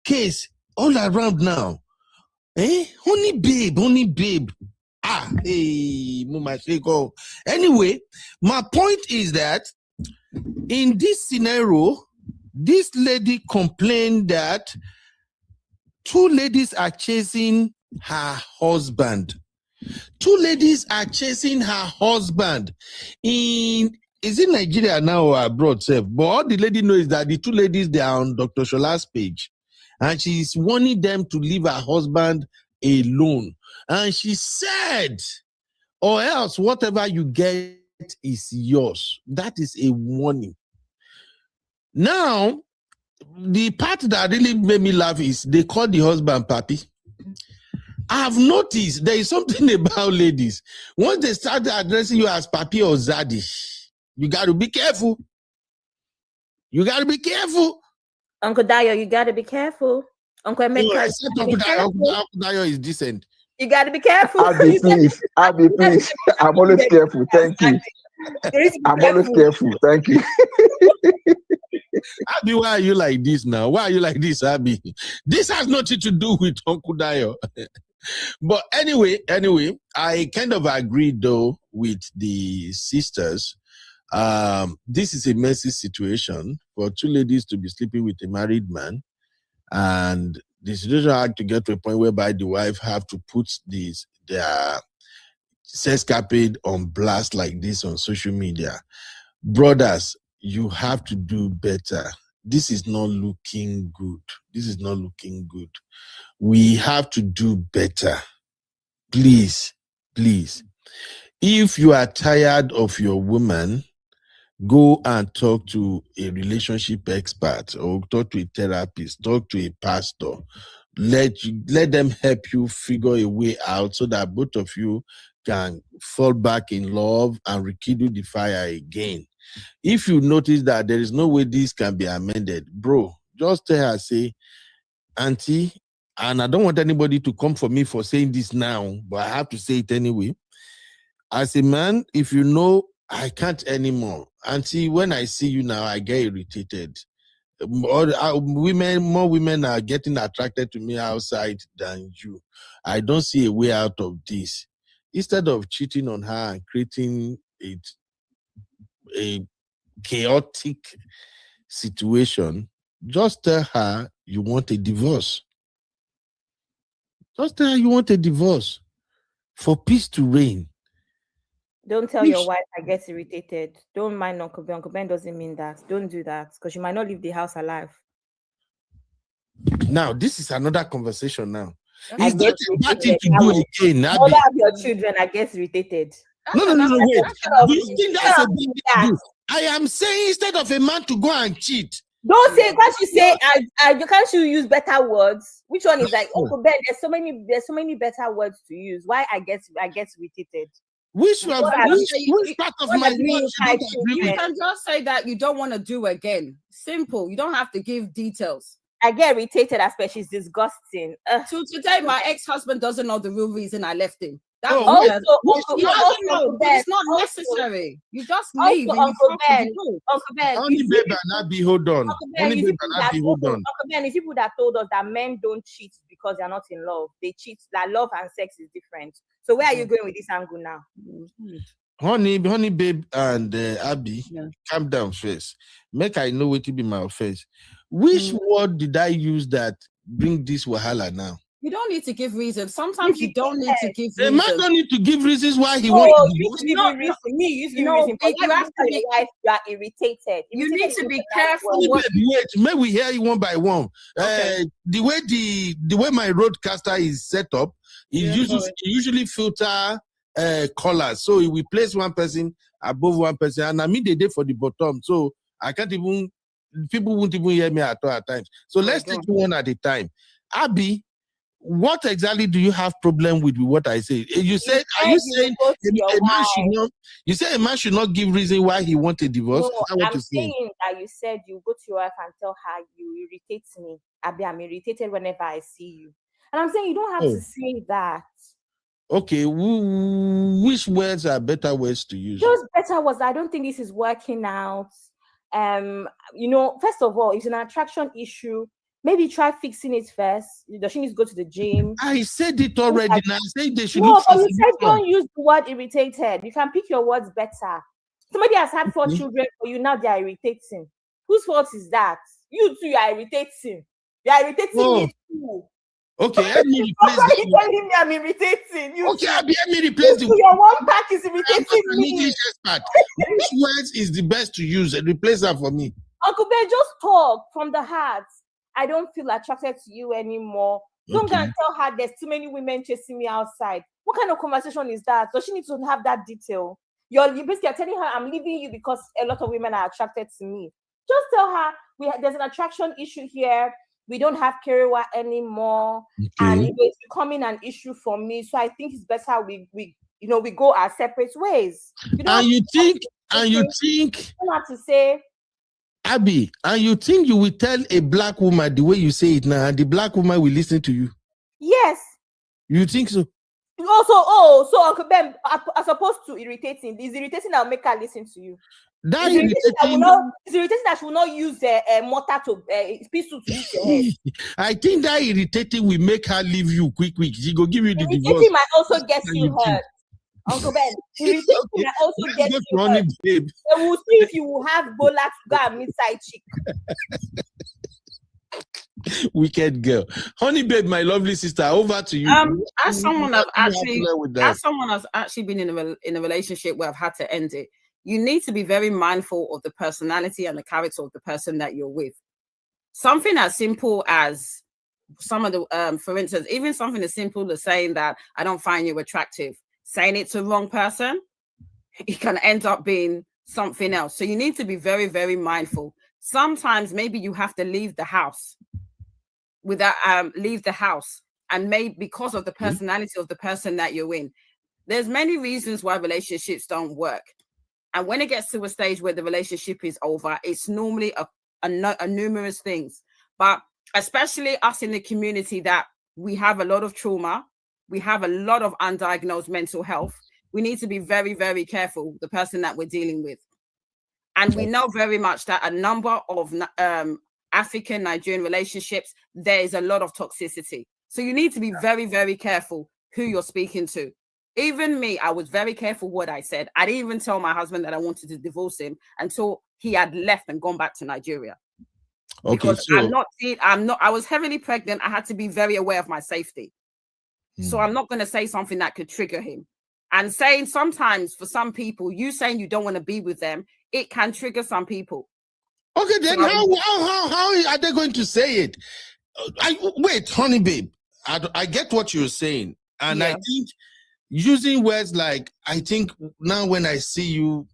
case all around now. Honey Babe. Anyway, my point is that in this scenario, this lady complained that two ladies are chasing her husband. Two ladies are chasing her husband is it Nigeria now or abroad, sef? But all the lady knows is that the two ladies, they are on Dr. Shola's page. And she's warning them to leave her husband alone. And she said, or else whatever you get is yours. That is a warning. Now, the part that really made me laugh is they call the husband Papi. I've noticed there is something about ladies. Once they start addressing you as Papi or Zaddy, you got to be careful. You got to be careful.
Uncle Dayo, you got to be careful. Uncle Emeka,
Uncle Dayo is decent.
You got to be careful.
Abby, please. Abby, please. I'm always careful. Thank you. I'm always careful. Thank you.
Abby, why are you like this now? Why are you like this, Abby? This has nothing to do with Uncle Dayo. But anyway, I kind of agree though with the sisters. This is a messy situation for two ladies to be sleeping with a married man, and the situation had to get to a point whereby the wife have to put their sexcapade on blast like this on social media. Brothers, you have to do better. This is not looking good. This is not looking good. We have to do better. Please. If you are tired of your woman, go and talk to a relationship expert or talk to a therapist, talk to a pastor. Let them help you figure a way out so that both of you can fall back in love and rekindle the fire again. If you notice that there is no way this can be amended, bro, just tell her, say, Auntie, and I don't want anybody to come for me for saying this now, but I have to say it anyway. As a man, if you know I can't anymore, Auntie, when I see you now, I get irritated. More women are getting attracted to me outside than you. I don't see a way out of this. Instead of cheating on her and creating a chaotic situation, just tell her you want a divorce. Just tell her you want a divorce for peace to reign.
Don't tell your wife I get irritated. Don't mind Uncle Ben. Uncle Ben doesn't mean that. Don't do that because you might not leave the house alive.
Now, this is another conversation now.
I
Is that a bad thing to do again?
Mother of your children, I get irritated.
No, wait. Do you think that's a bad thing to do? I am saying instead of a man to go and cheat.
Don't say, can't you say, can't you use better words? Which one is like, Uncle Ben, there's so many better words to use. Why I get irritated?
Which part of my word
you can just say that you don't want to do again. Simple. You don't have to give details.
I get irritated, especially it's disgusting.
So today, my ex-husband doesn't know the real reason I left him. It's not necessary. You just leave.
Uncle Ben,
only babe and Abby, hold on. Only babe and Abby, hold on.
Uncle Ben, it's people that told us that men don't cheat because they're not in love. They cheat. That love and sex is different. So where are you going with this angle now?
Honey, babe, and Abby, calm down first. Make I know what to be my offense. Which word did I use that bring this wahala now?
You don't need to give reasons. Sometimes you don't need to give reasons.
The man don't need to give reasons why he wants to divorce.
You have to be wife, you are irritated.
You need to be careful.
Wait, may we hear you one by one. Okay. The way my roadcaster is set up, it usually filter callers. So we place one person above one person, and I mean the day for the bottom. So I can't even, people won't even hear me at all at times. So let's take one at a time. Abby, what exactly do you have problem with what I say? You said, are you saying a man should not? You say a man should not give reason why he wants a divorce.
No, I'm saying that you said you go to your wife and tell her you irritate me. Abby, I'm irritated whenever I see you, and I'm saying you don't have to say that.
Okay, which words are better words to use?
Those better words. I don't think this is working out. First of all, it's an attraction issue. Maybe try fixing it first. Does she need to go to the gym?
I said it already. I said they should.
No, but you said don't use the word irritated. You can pick your words better. Somebody has had 4 children for you, now they are irritating. Whose fault is that? You too, you are irritating. You are irritating me too.
Okay, help me replace
Why are you telling me I'm irritating?
Okay, help me replace the
your one pack is irritating
I'm
me.
English expert. Which words is the best to use? Replace that for me.
Uncle Ben, just talk from the heart. I don't feel attracted to you anymore. Don't go and tell her there's too many women chasing me outside. What kind of conversation is that? Does she need to have that detail? You basically are telling her I'm leaving you because a lot of women are attracted to me. Just tell her there's an attraction issue here. We don't have Kerewa anymore, and it's becoming an issue for me. So I think it's better we go our separate ways.
You think
you don't have to say,
Abby, and you think you will tell a black woman the way you say it now, and the black woman will listen to you?
Yes.
You think so?
Also, so Uncle Ben, as opposed to irritating, is irritating that will make her listen to you.
It's
irritating that she will not use mortar to pistol to hit your head.
I think that irritating will make her leave you quick. She go give you the divorce.
Irritating might also get you hurt. Uncle Ben, irritating might also get you hurt.
Babe.
So we'll see if you will have Bola to go and meet side chick.
Wicked girl. Honey babe, my lovely sister, over to you.
As someone has actually been in a relationship where I've had to end it, you need to be very mindful of the personality and the character of the person that you're with. Something as simple as some of the, for instance, even something as simple as saying that I don't find you attractive, saying it to the wrong person, it can end up being something else. So you need to be very, very mindful. Sometimes maybe you have to leave the house and maybe because of the personality of the person that you're in. There's many reasons why relationships don't work. And when it gets to a stage where the relationship is over, it's normally a numerous things. But especially us in the community that we have a lot of trauma, we have a lot of undiagnosed mental health, we need to be very, very careful, the person that we're dealing with. And we know very much that a number of African Nigerian relationships, there is a lot of toxicity. So you need to be very, very careful who you're speaking to. Even me, I was very careful what I said. I didn't even tell my husband that I wanted to divorce him until he had left and gone back to Nigeria.
Okay,
because I was heavily pregnant. I had to be very aware of my safety. So I'm not going to say something that could trigger him. And saying sometimes for some people, you saying you don't want to be with them, it can trigger some people.
Okay, then how are they going to say it? Wait, honey babe, I get what you're saying. And I think using words like, I think now when I see you,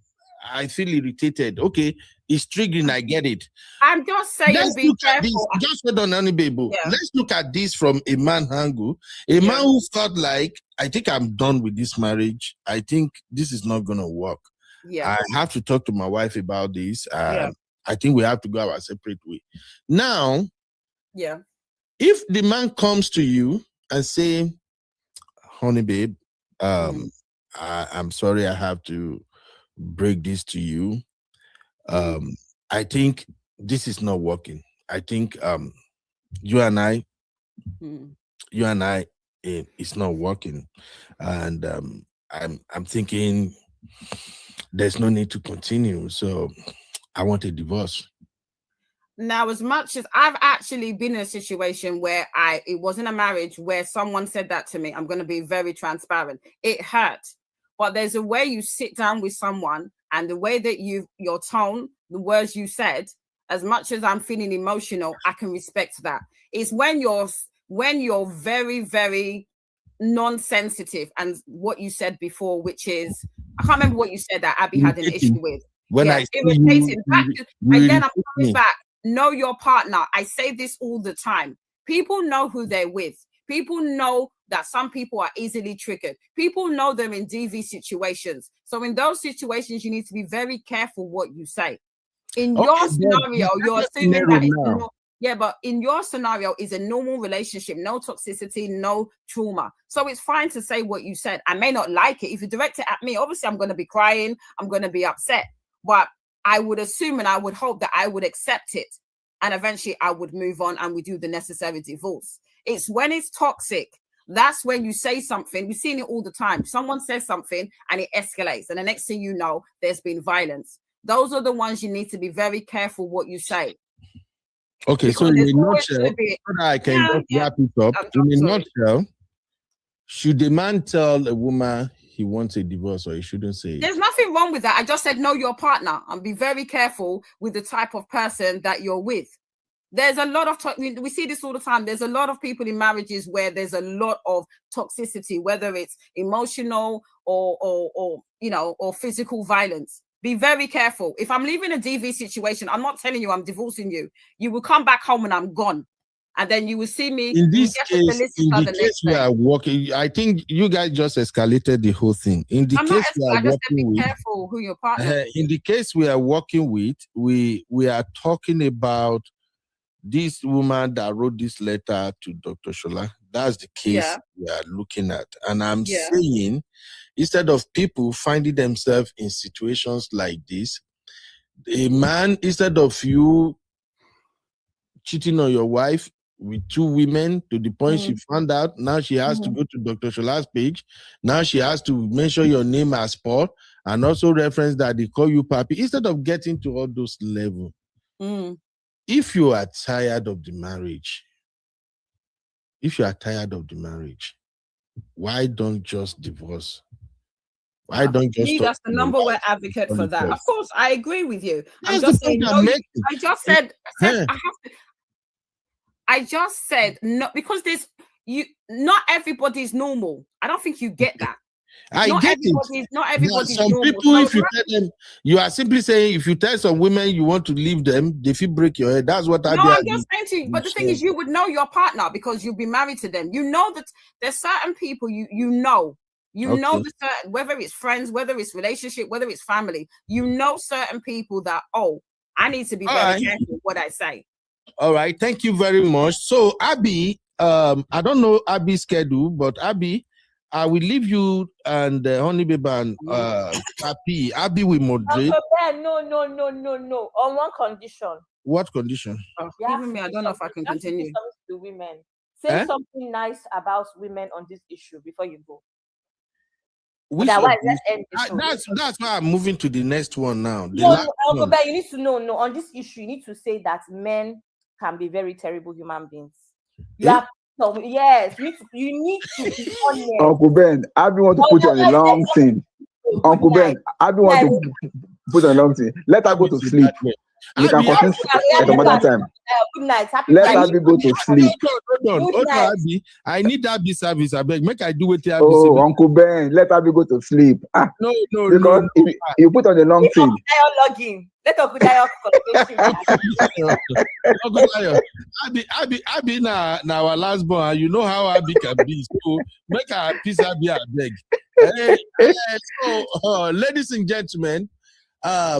I feel irritated. Okay, it's triggering, I get it.
I'm just saying, be careful.
Just hold on, honey babe. Yeah. Let's look at this from a man angle. A man who felt like, I think I'm done with this marriage. I think this is not going to work. Yeah. I have to talk to my wife about this. I think we have to go our separate way. Now, if the man comes to you and say, honey babe, I'm sorry I have to break this to you. I think this is not working. I think you and I, it's not working. And I'm thinking there's no need to continue. So I want a divorce.
Now, as much as I've actually been in a situation where it wasn't a marriage where someone said that to me, I'm going to be very transparent. It hurt. But there's a way you sit down with someone and the way that your tone, the words you said, as much as I'm feeling emotional, I can respect that. It's when you're very, very non-sensitive, and what you said before, which is, I can't remember what you said that Abby had an issue with.
Irritating.
And then I'm coming back. Know your partner. I say this all the time. People know who they're with. People know that some people are easily triggered. People know they're in DV situations. So in those situations, you need to be very careful what you say. In your scenario, you're assuming that but in your scenario is a normal relationship, no toxicity, no trauma. So it's fine to say what you said. I may not like it. If you direct it at me, obviously I'm going to be crying. I'm going to be upset. But I would assume and I would hope that I would accept it. And eventually I would move on and we do the necessary divorce. It's when it's toxic. That's when you say something. We've seen it all the time. Someone says something and it escalates. And the next thing you know, there's been violence. Those are the ones you need to be very careful what you say.
Okay,
Because
so in a
there's always
nutshell,
gonna be-
so that I can
Yeah,
just
yeah.
wrap it up.
I'm
In a
sorry.
nutshell, should a man tell a woman he wants a divorce or he shouldn't say it?
There's nothing wrong with that. I just said know your partner and be very careful with the type of person that you're with. There's a lot of we see this all the time. There's a lot of people in marriages where there's a lot of toxicity, whether it's emotional or you know, or physical violence. Be very careful. If I'm leaving a DV situation, I'm not telling you I'm divorcing you. You will come back home and I'm gone. And then you will see me.
In this case, we are working. I think you guys just escalated the whole thing. In the case we are working with,
careful who your partner is.
In the case we are working with, we are talking about this woman that wrote this letter to Dr. Shola. That's the case we are looking at. And I'm saying, instead of people finding themselves in situations like this, a man, instead of you cheating on your wife with 2 women to the point she found out, now she has to go to Dr. Shola's page. Now she has to mention your name as Paul and also reference that they call you Papi. Instead of getting to all those levels, if you are tired of the marriage, why don't just divorce? Why don't just?
That's the number one advocate for that. Of course, I agree with you. I just said no, because not everybody's normal. I don't think you get that. Not everybody's
some
normal.
People, if you tell them, you are simply saying, if you tell some women you want to leave them, they feel break your head. That's what I'm
just saying to you. But the thing is, you would know your partner because you've been married to them. You know that there's certain people you know know the certain, whether it's friends, whether it's relationship, whether it's family. You know certain people that I need to be very careful what I say.
All right, thank you very much. So Abby, I don't know Abby's schedule, but Abby, I will leave you and Honey Babe and Papi. Abby will moderate.
No. On one condition.
What condition?
Even me, I don't know if I can continue.
To women. Say something nice about women on this issue before you go.
That's why I'm moving to the next one now.
Uncle Ben, you need to know. No, on this issue, you need to say that men can be very terrible human beings. Yes, you need to be honest.
Uncle Ben, I don't want to put you on a long thing. Uncle Ben, I don't want to put on a long thing. Let her go to sleep. You can continue at another time.
Good night.
Let Abby go to sleep.
Hold on, Abby. I need Abby service. I beg. Make I do with Abby.
Oh, Uncle Ben, let Abby go to sleep.
No.
Because if you put on the long thing.
Let Uncle Dayo
Abby now our last born. You know how Abby can be. So make her peace Abby, I beg. So, ladies and gentlemen, I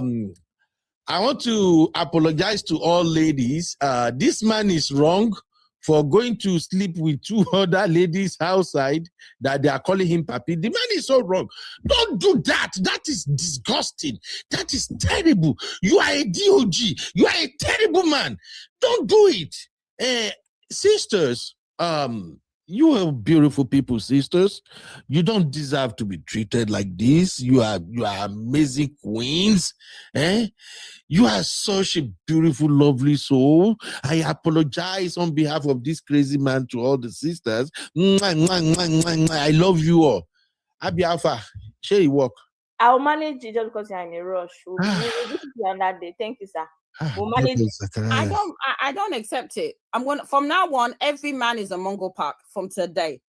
want to apologize to all ladies. This man is wrong for going to sleep with 2 other ladies outside that they are calling him Papi. The man is so wrong. Don't do that. That is disgusting. That is terrible. You are a DOG. You are a terrible man. Don't do it. Sisters, you are beautiful people, sisters. You don't deserve to be treated like this. You are amazing queens. You are such a beautiful, lovely soul. I apologize on behalf of this crazy man to all the sisters. I love you all. Abi Alpha, share you work.
I'll manage it just because you're in a rush. We'll do it on that day. Thank you, sir. We'll manage it.
I don't accept it. I'm going from now on, every man is a Mongol Park from today.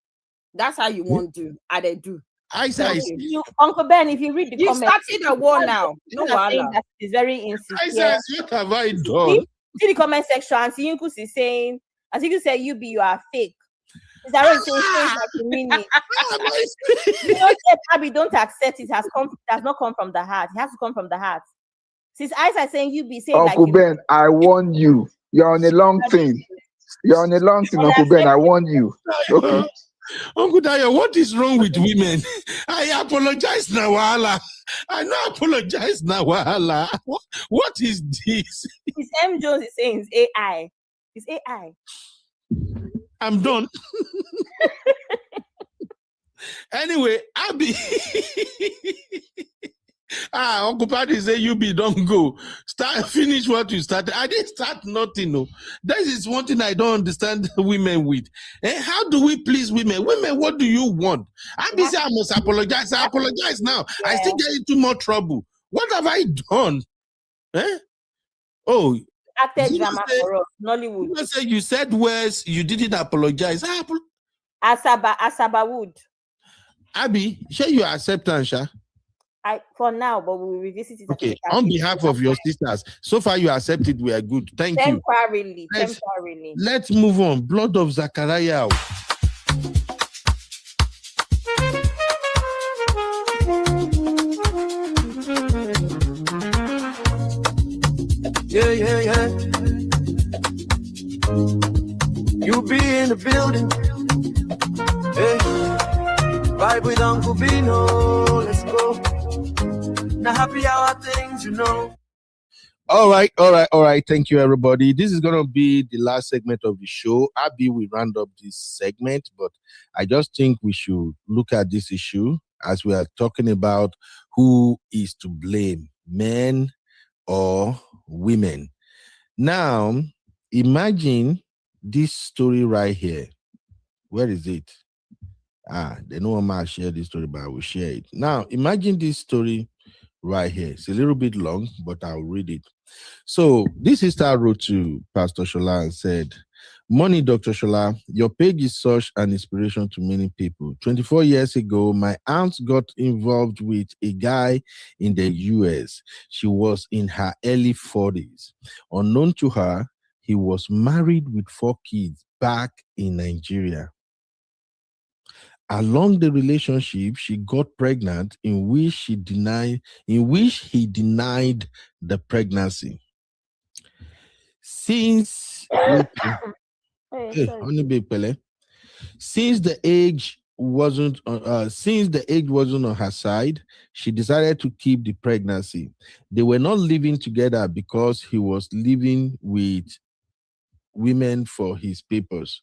That's how you want to do. I do.
Uncle Ben, if you read the comments,
you started a war now. No,
that is very insecure.
What have I done?
See the comment section, and Yunkus is saying, as you say, you are fake. Is that right? Like you mean it. You know, Abby, don't accept it. Does not come from the heart. It has to come from the heart. Since I are saying you be saying,
Uncle Ben, I warn you. You're on a long thing. Uncle Ben. I warn you. Okay.
Uncle Dayo, what is wrong with women? I apologize, Nawala. I know apologize, Nawala. What is this?
It's M. Jones is saying it's AI. It's AI.
I'm done. Anyway, Abby, Uncle Paddy say UB don't go. Finish what you started. I didn't start nothing. No. That is one thing I don't understand women with. How do we please women? Women, what do you want? I be saying I must apologize. I apologize now. Yeah. I still get into more trouble. What have I done? Oh,
acted drama for us, Nollywood.
You said words, you didn't apologize.
Asaba would.
Abby, share your acceptance, Sha.
For now, but we will revisit it.
Okay, on behalf of your sisters, so far you accepted, we are good. Thank you.
Temporarily.
Let's move on. Blood of Zachariah.
Yeah. You be in the building. Hey, vibe with Uncle Bino. Let's go. Now happy hour things, you know.
All right. Thank you, everybody. This is going to be the last segment of the show. Abby will round up this segment, but I just think we should look at this issue as we are talking about who is to blame, men or women. Now, imagine this story right here. Where is it? They know I'm going to share this story, but I will share it. Now, imagine this story right here. It's a little bit long, but I'll read it. So this sister wrote to Pastor Shola and said, "Morning, Dr. Shola. Your page is such an inspiration to many people. 24 years ago, my aunt got involved with a guy in the US. She was in her early 40s. Unknown to her, he was married with 4 kids back in Nigeria. Along the relationship, she got pregnant, in which he denied the pregnancy. Since the age wasn't on her side, she decided to keep the pregnancy. They were not living together because he was living with women for his papers.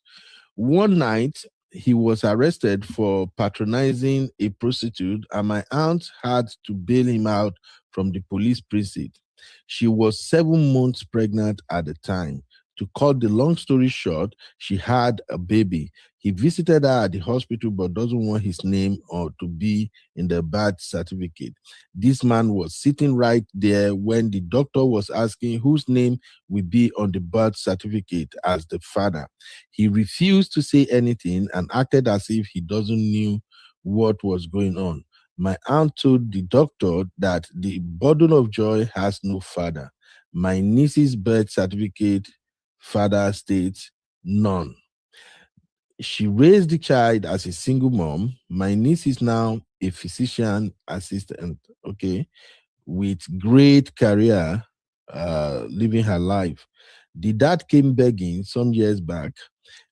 One night, he was arrested for patronizing a prostitute, and my aunt had to bail him out from the police precinct. She was 7 months pregnant at the time. To cut the long story short, she had a baby. He visited her at the hospital but doesn't want his name or to be in the birth certificate. This man was sitting right there when the doctor was asking whose name will be on the birth certificate as the father. He refused to say anything and acted as if he doesn't know what was going on. My aunt told the doctor that the burden of joy has no father. My niece's birth certificate father states none. She raised the child as a single mom. My niece is now a physician assistant, with great career, living her life. The dad came begging some years back.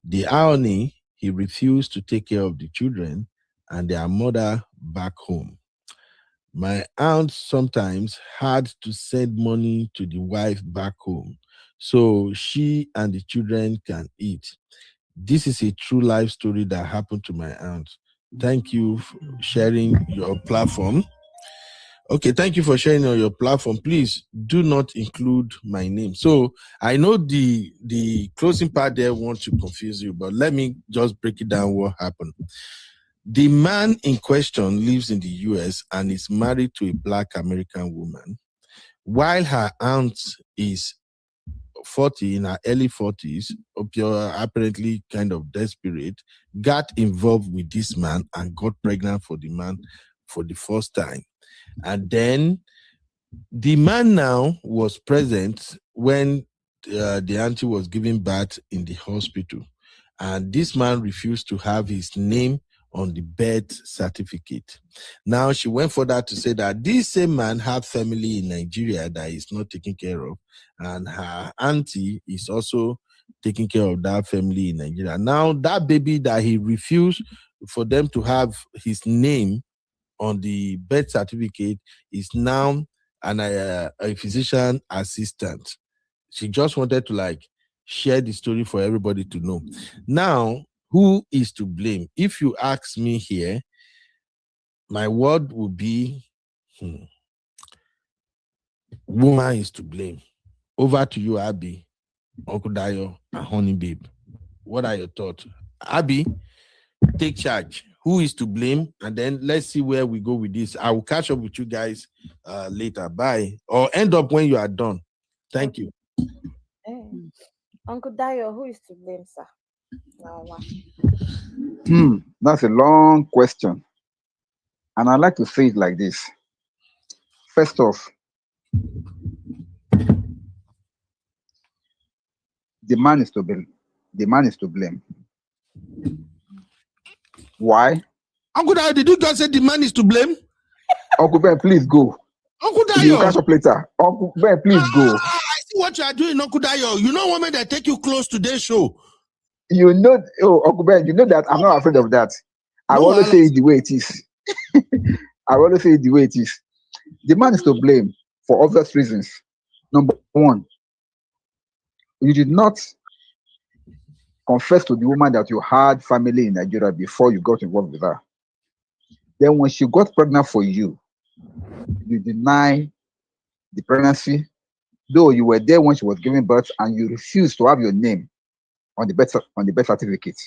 The irony, he refused to take care of the children and their mother back home. My aunt sometimes had to send money to the wife back home so she and the children can eat. This is a true life story that happened to my aunt. Thank you for sharing your platform. Okay, thank you for sharing on your platform. Please do not include my name. So I know the closing part there wants to confuse you, but let me just break it down what happened. The man in question lives in the US and is married to a Black American woman, while her aunt is 40, in her early 40s, apparently kind of desperate, got involved with this man and got pregnant for the man for the first time. And then the man now was present when the auntie was giving birth in the hospital. And this man refused to have his name on the birth certificate. Now she went further to say that this same man had family in Nigeria that is not taken care of, and her auntie is also taking care of that family in Nigeria. Now that baby that he refused for them to have his name on the birth certificate is now a physician assistant. She just wanted to share the story for everybody to know. Now, who is to blame? If you ask me here, my word would be Woman is to blame. Over to you, Abby, Uncle Dayo, and Honey Babe. What are your thoughts? Abby, take charge. Who is to blame? And then let's see where we go with this. I will catch up with you guys later. Bye. Or end up when you are done. Thank you.
Uncle Dayo, who is to blame, sir?
That's a long question. And I like to say it like this. First off, the man is to blame. The man is to blame. Why?
Uncle Dayo, did you just say the man is to blame?
Uncle Ben, please go.
Uncle Dayo.
You catch up later. Uncle Ben, please go.
I see what you are doing, Uncle Dayo. You know women that take you close to their show.
You know, Uncle Ben, you know that I'm not afraid of that. I always say it the way it is. I always say it the way it is. The man is to blame for obvious reasons. Number one, you did not confess to the woman that you had family in Nigeria before you got involved with her. Then when she got pregnant for you, you deny the pregnancy, though you were there when she was giving birth, and you refused to have your name on the birth certificate.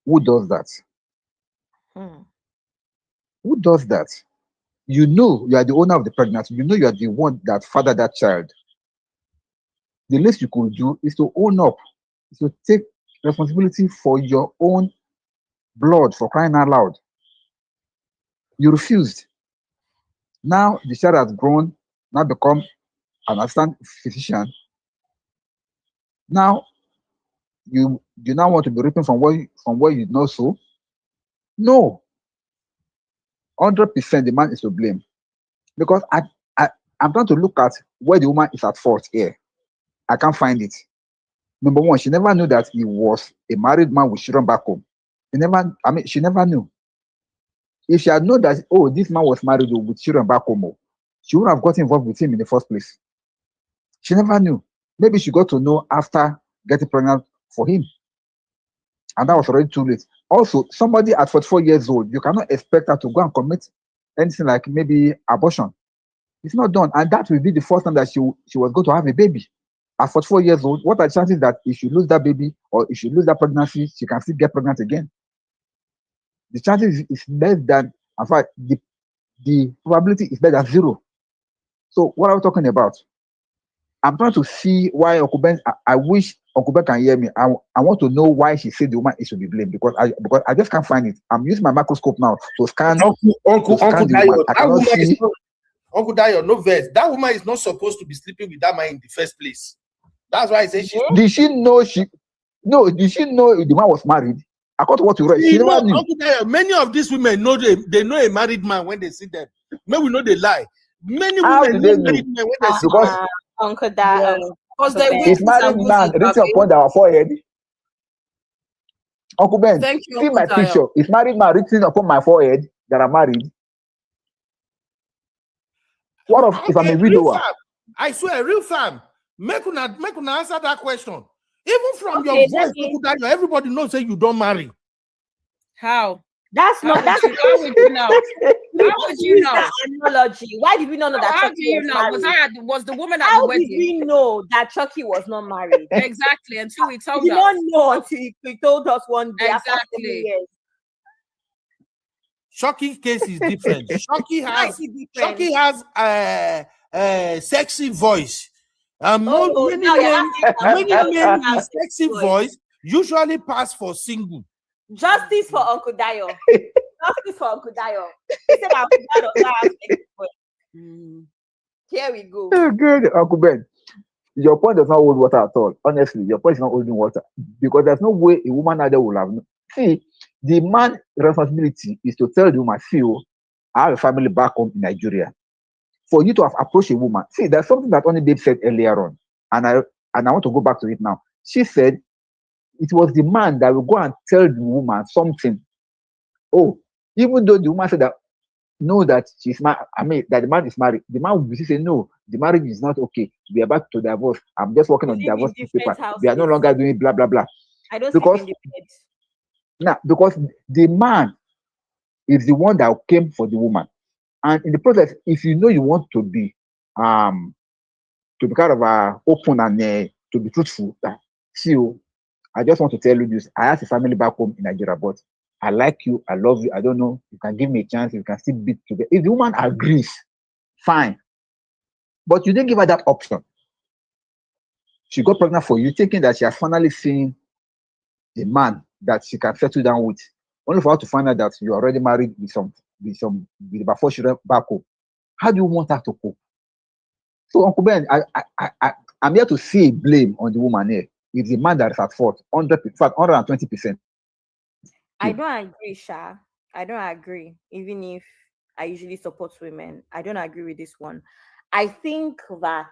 Who does that? Who does that? You know you are the owner of the pregnancy. You know you are the one that fathered that child. The least you could do is to own up, is to take responsibility for your own blood, for crying out loud. You refused. Now the child has grown, now become an assistant physician. Now you now want to be reaping from where you know so? No. 100% the man is to blame. Because I'm trying to look at where the woman is at fault here. I can't find it. Number one, she never knew that he was a married man with children back home. She never knew. If she had known that, oh, this man was married with children back home, she wouldn't have got involved with him in the first place. She never knew. Maybe she got to know after getting pregnant for him. And that was already too late. Also, somebody at 44 years old, you cannot expect her to go and commit anything like maybe abortion. It's not done. And that will be the first time that she was going to have a baby. At 44 years old, what are the chances that if she lose that baby or if she lose that pregnancy, she can still get pregnant again? The chances is less than, in fact, the probability is less than zero. So what are we talking about? I'm trying to see why Uncle Ben, I wish Uncle Ben can hear me. I want to know why she said the woman is to be blamed, because I just can't find it. I'm using my microscope now to scan.
Uncle Dayo, Uncle Dayo, no verse. That woman is not supposed to be sleeping with that man in the first place. That's why I say she.
Did she know did she know the man was married? According to what you read, she never knew.
Uncle Dayo, many of these women know they know a married man when they see them. Maybe we know they lie. Many women know married men when they see them.
Uncle Dayo.
Because they
it's married man written upon our forehead. Uncle Ben, see my picture. It's married man written upon my forehead that I'm married. What if I'm a widower?
I swear, real fam. Make una answer that question. Even from your voice, Uncle Dayo, everybody knows that you don't marry.
How?
That's not. How
would you know? How would you know?
Analogy. Why did we not know that?
How do you know? Was the woman at
the
wedding?
How did we know that Chucky was not married?
Exactly, until we told us.
We did not know until he told us one day.
Exactly.
Chucky's case is different. Chucky has a sexy voice. Many men with sexy voice usually pass for single.
Justice for Uncle Dayo. Justice for Uncle Dayo. Here we go.
Good, Uncle Ben. Your point does not hold water at all. Honestly, your point is not holding water, because there's no way a woman out there will have. See, the man's responsibility is to tell the woman, see, I have a family back home in Nigeria. For you to have approached a woman, see, there's something that Honey Babe said earlier on, and I want to go back to it now. She said it was the man that will go and tell the woman something. Oh, even though the woman said that no, that she's married, that the man is married, the man will say no, the marriage is not okay. We are about to divorce. I'm just working on the divorce paper. We are no longer doing blah blah blah.
I don't
because the man is the one that came for the woman, and in the process, if you know you want to be to be kind of open and to be truthful. See you. I just want to tell you this. I have a family back home in Nigeria, but I like you. I love you. I don't know. You can give me a chance. You can still be together. If the woman agrees, fine. But you didn't give her that option. She got pregnant for you, thinking that she has finally seen a man that she can settle down with, only for her to find out that you're already married with before she went back home. How do you want her to cope? So, Uncle Ben, I'm here to see blame on the woman here. It's the man that is at fault, 120%.
I don't agree, Sha. I don't agree. Even if I usually support women, I don't agree with this one. I think that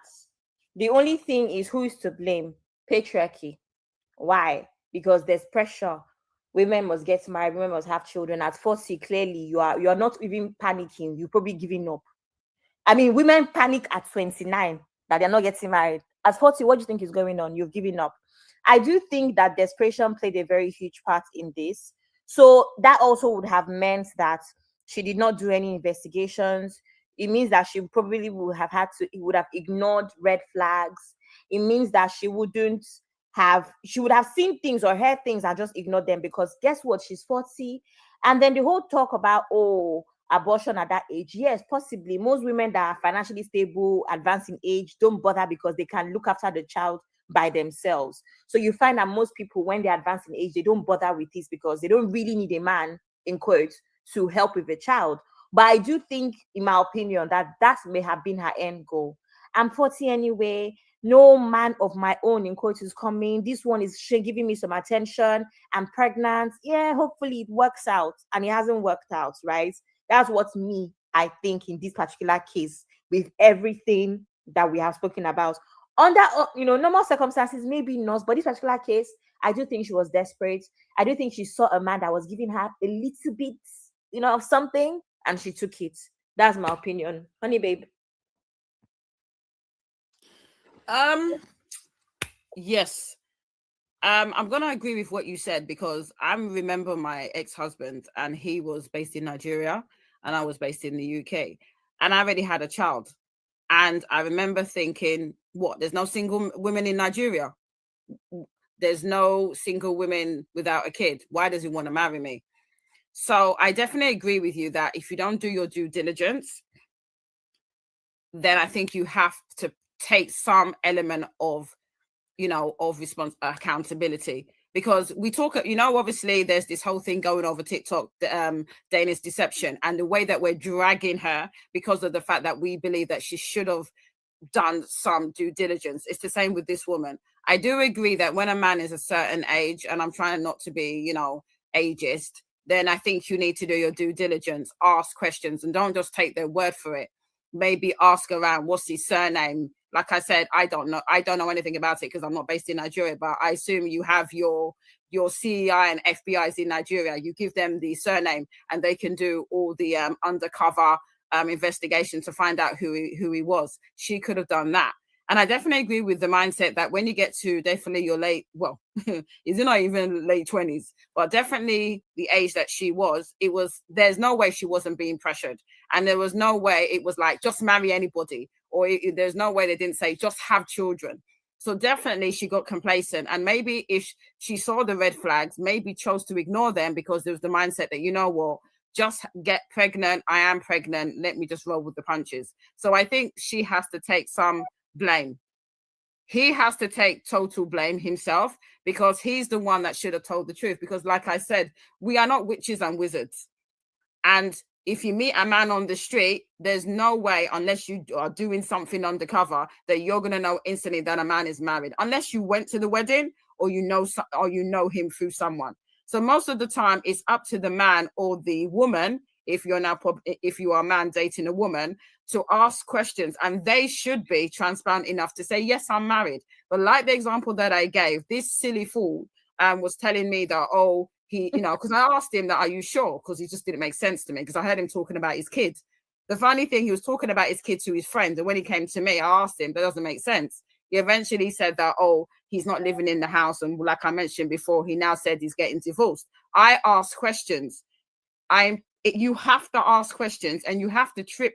the only thing is who is to blame? Patriarchy. Why? Because there's pressure. Women must get married, women must have children. At 40, clearly you are not even panicking, you're probably giving up. I mean, women panic at 29 that they're not getting married. At 40, what do you think is going on? You've given up. I do think that desperation played a very huge part in this. So that also would have meant that she did not do any investigations. It means that she probably would have ignored red flags. It means that she would have seen things or heard things and just ignored them, because guess what? She's 40. And then the whole talk about, abortion at that age. Yes, possibly. Most women that are financially stable, advancing age, don't bother because they can look after the child by themselves. So you find that most people, when they advance in age, they don't bother with this because they don't really need a man, in quotes, to help with the child. But I do think, in my opinion, that may have been her end goal. I'm 40 anyway. No man of my own, in quotes, is coming. This one is giving me some attention. I'm pregnant. Yeah, hopefully it works out. And it hasn't worked out, right? That's what I think in this particular case, with everything that we have spoken about. Under, normal circumstances, maybe not, but this particular case, I do think she was desperate. I do think she saw a man that was giving her a little bit, of something, and she took it. That's my opinion. Honey, babe.
Yes. I'm gonna agree with what you said, because I remember my ex-husband, and he was based in Nigeria and I was based in the UK, and I already had a child. And I remember thinking, what, there's no single women in Nigeria? There's no single women without a kid. Why does he want to marry me? So I definitely agree with you that if you don't do your due diligence, then I think you have to take some element of accountability. Because we talk, obviously there's this whole thing going over TikTok, Dana's deception, and the way that we're dragging her because of the fact that we believe that she should have done some due diligence. It's the same with this woman. I do agree that when a man is a certain age, and I'm trying not to be, ageist, then I think you need to do your due diligence, ask questions, and don't just take their word for it. Maybe ask around, what's his surname? Like I said, I don't know anything about it because I'm not based in Nigeria, but I assume you have your CEI and FBIs in Nigeria. You give them the surname and they can do all the undercover investigation to find out who he was. She could have done that. And I definitely agree with the mindset that when you get to definitely your late, well, is it not even late 20s, but definitely the age that she was, there's no way she wasn't being pressured. And there was no way it was like, just marry anybody. Or there's no way they didn't say, just have children. So definitely she got complacent. And maybe if she saw the red flags, maybe chose to ignore them because there was the mindset that, just get pregnant. I am pregnant. Let me just roll with the punches. So I think she has to take some blame. He has to take total blame himself because he's the one that should have told the truth. Because like I said, we are not witches and wizards. And if you meet a man on the street, there's no way, unless you are doing something undercover, that you're going to know instantly that a man is married, unless you went to the wedding or you know him through someone. So most of the time, it's up to the man or the woman, if you are a man dating a woman, to ask questions, and they should be transparent enough to say, yes, I'm married. But like the example that I gave, this silly fool was telling me that, he, because I asked him that, are you sure? Because he just didn't make sense to me, because I heard him talking about his kids. The funny thing, he was talking about his kids to his friends. And when he came to me, I asked him, that doesn't make sense. He eventually said that, he's not living in the house. And like I mentioned before, he now said he's getting divorced. I asked questions. You have to ask questions, and you have to trip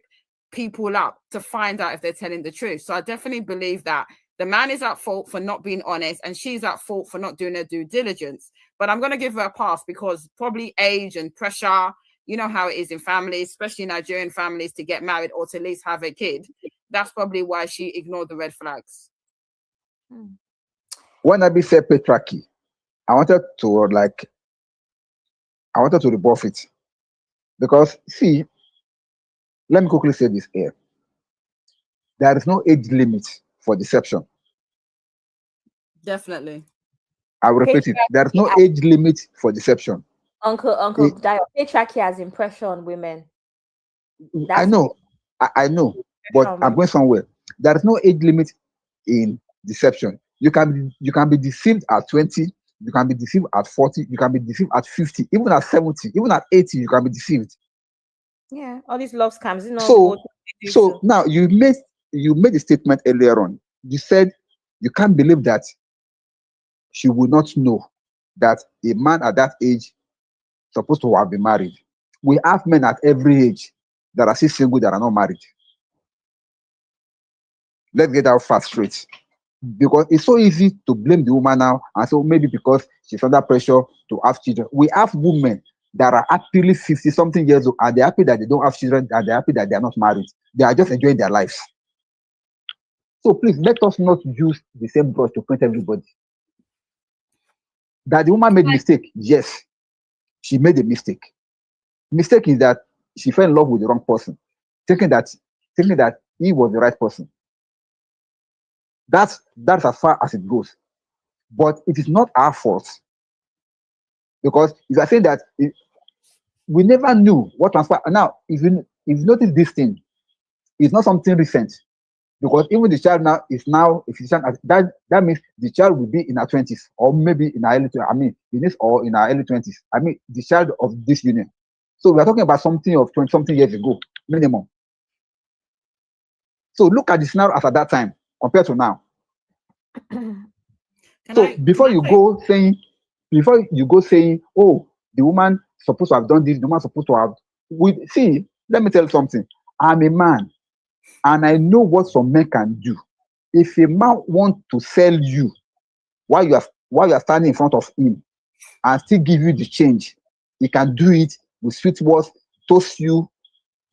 people up to find out if they're telling the truth. So I definitely believe that the man is at fault for not being honest and she's at fault for not doing her due diligence. But I'm going to give her a pass because probably age and pressure, you know how it is in families, especially Nigerian families, to get married or to at least have a kid. That's probably why she ignored the red flags.
When I be said patriarchy, I wanted to rebuff it. Because, see, let me quickly say this here. There is no age limit for deception.
Definitely.
I will repeat it. There is no age limit for deception.
Uncle patriarchy has impression on women.
I know, but I'm going somewhere. There is no age limit in deception. You can be deceived at 20, you can be deceived at 40, you can be deceived at 50, even at 70, even at 80, you can be deceived.
Yeah, all these love scams. You know,
so now you made a statement earlier on. You said you can't believe that she would not know that a man at that age supposed to have been married. We have men at every age that are still single that are not married. Let's get that fast straight. Because it's so easy to blame the woman now and so maybe because she's under pressure to have children. We have women that are actually 50-something years old and they're happy that they don't have children and they're happy that they're not married. They are just enjoying their lives. So please, let us not use the same brush to paint everybody. That the woman made a mistake, yes, she made a mistake. Mistake is that she fell in love with the wrong person, thinking that he was the right person. That's as far as it goes. But it is not our fault. Because if you are saying that we never knew what transpired. Now, if you notice this thing, it's not something recent. Because even the child now is now, if that means the child will be in her 20s or maybe in her early 20s. Or in her early 20s. The child of this union. So we are talking about something of 20-something years ago, minimum. So look at the scenario as at that time compared to now. Before you go saying, oh, the woman supposed to have done this, the woman supposed to have. See, let me tell you something. I'm a man, and I know what some men can do. If a man wants to sell you while you are standing in front of him and still give you the change, he can do it with sweet words, toast you,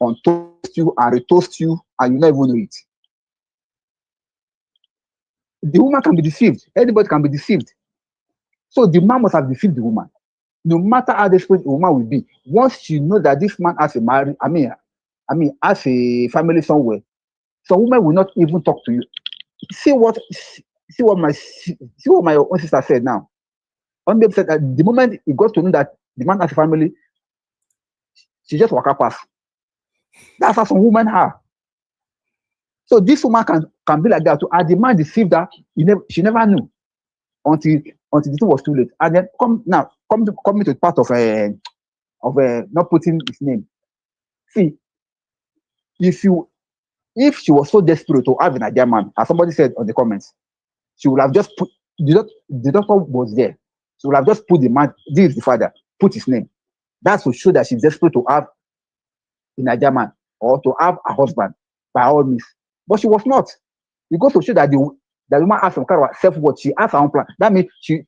untoast you, and retoast you, and you never know it. The woman can be deceived. Anybody can be deceived. So the man must have deceived the woman. No matter how desperate the woman will be, once she knows that this man has has a family somewhere, some women will not even talk to you. See what my own sister said now. Only said that the moment he got to know that the man has a family, she just walk up past. That's how some women are. So this woman can be like that too. And the man deceived her. She never knew until the thing was too late. And then coming to the part of not putting his name. See, if she was so desperate to have a Nigerian man, as somebody said on the comments, she would have just put the doctor was there. She would have just put the man, this is the father, put his name. That's to show that she's desperate to have a Nigerian man or to have a husband by all means. But she was not. It goes to show that the woman has some kind of self-worth. She has her own plan. That means she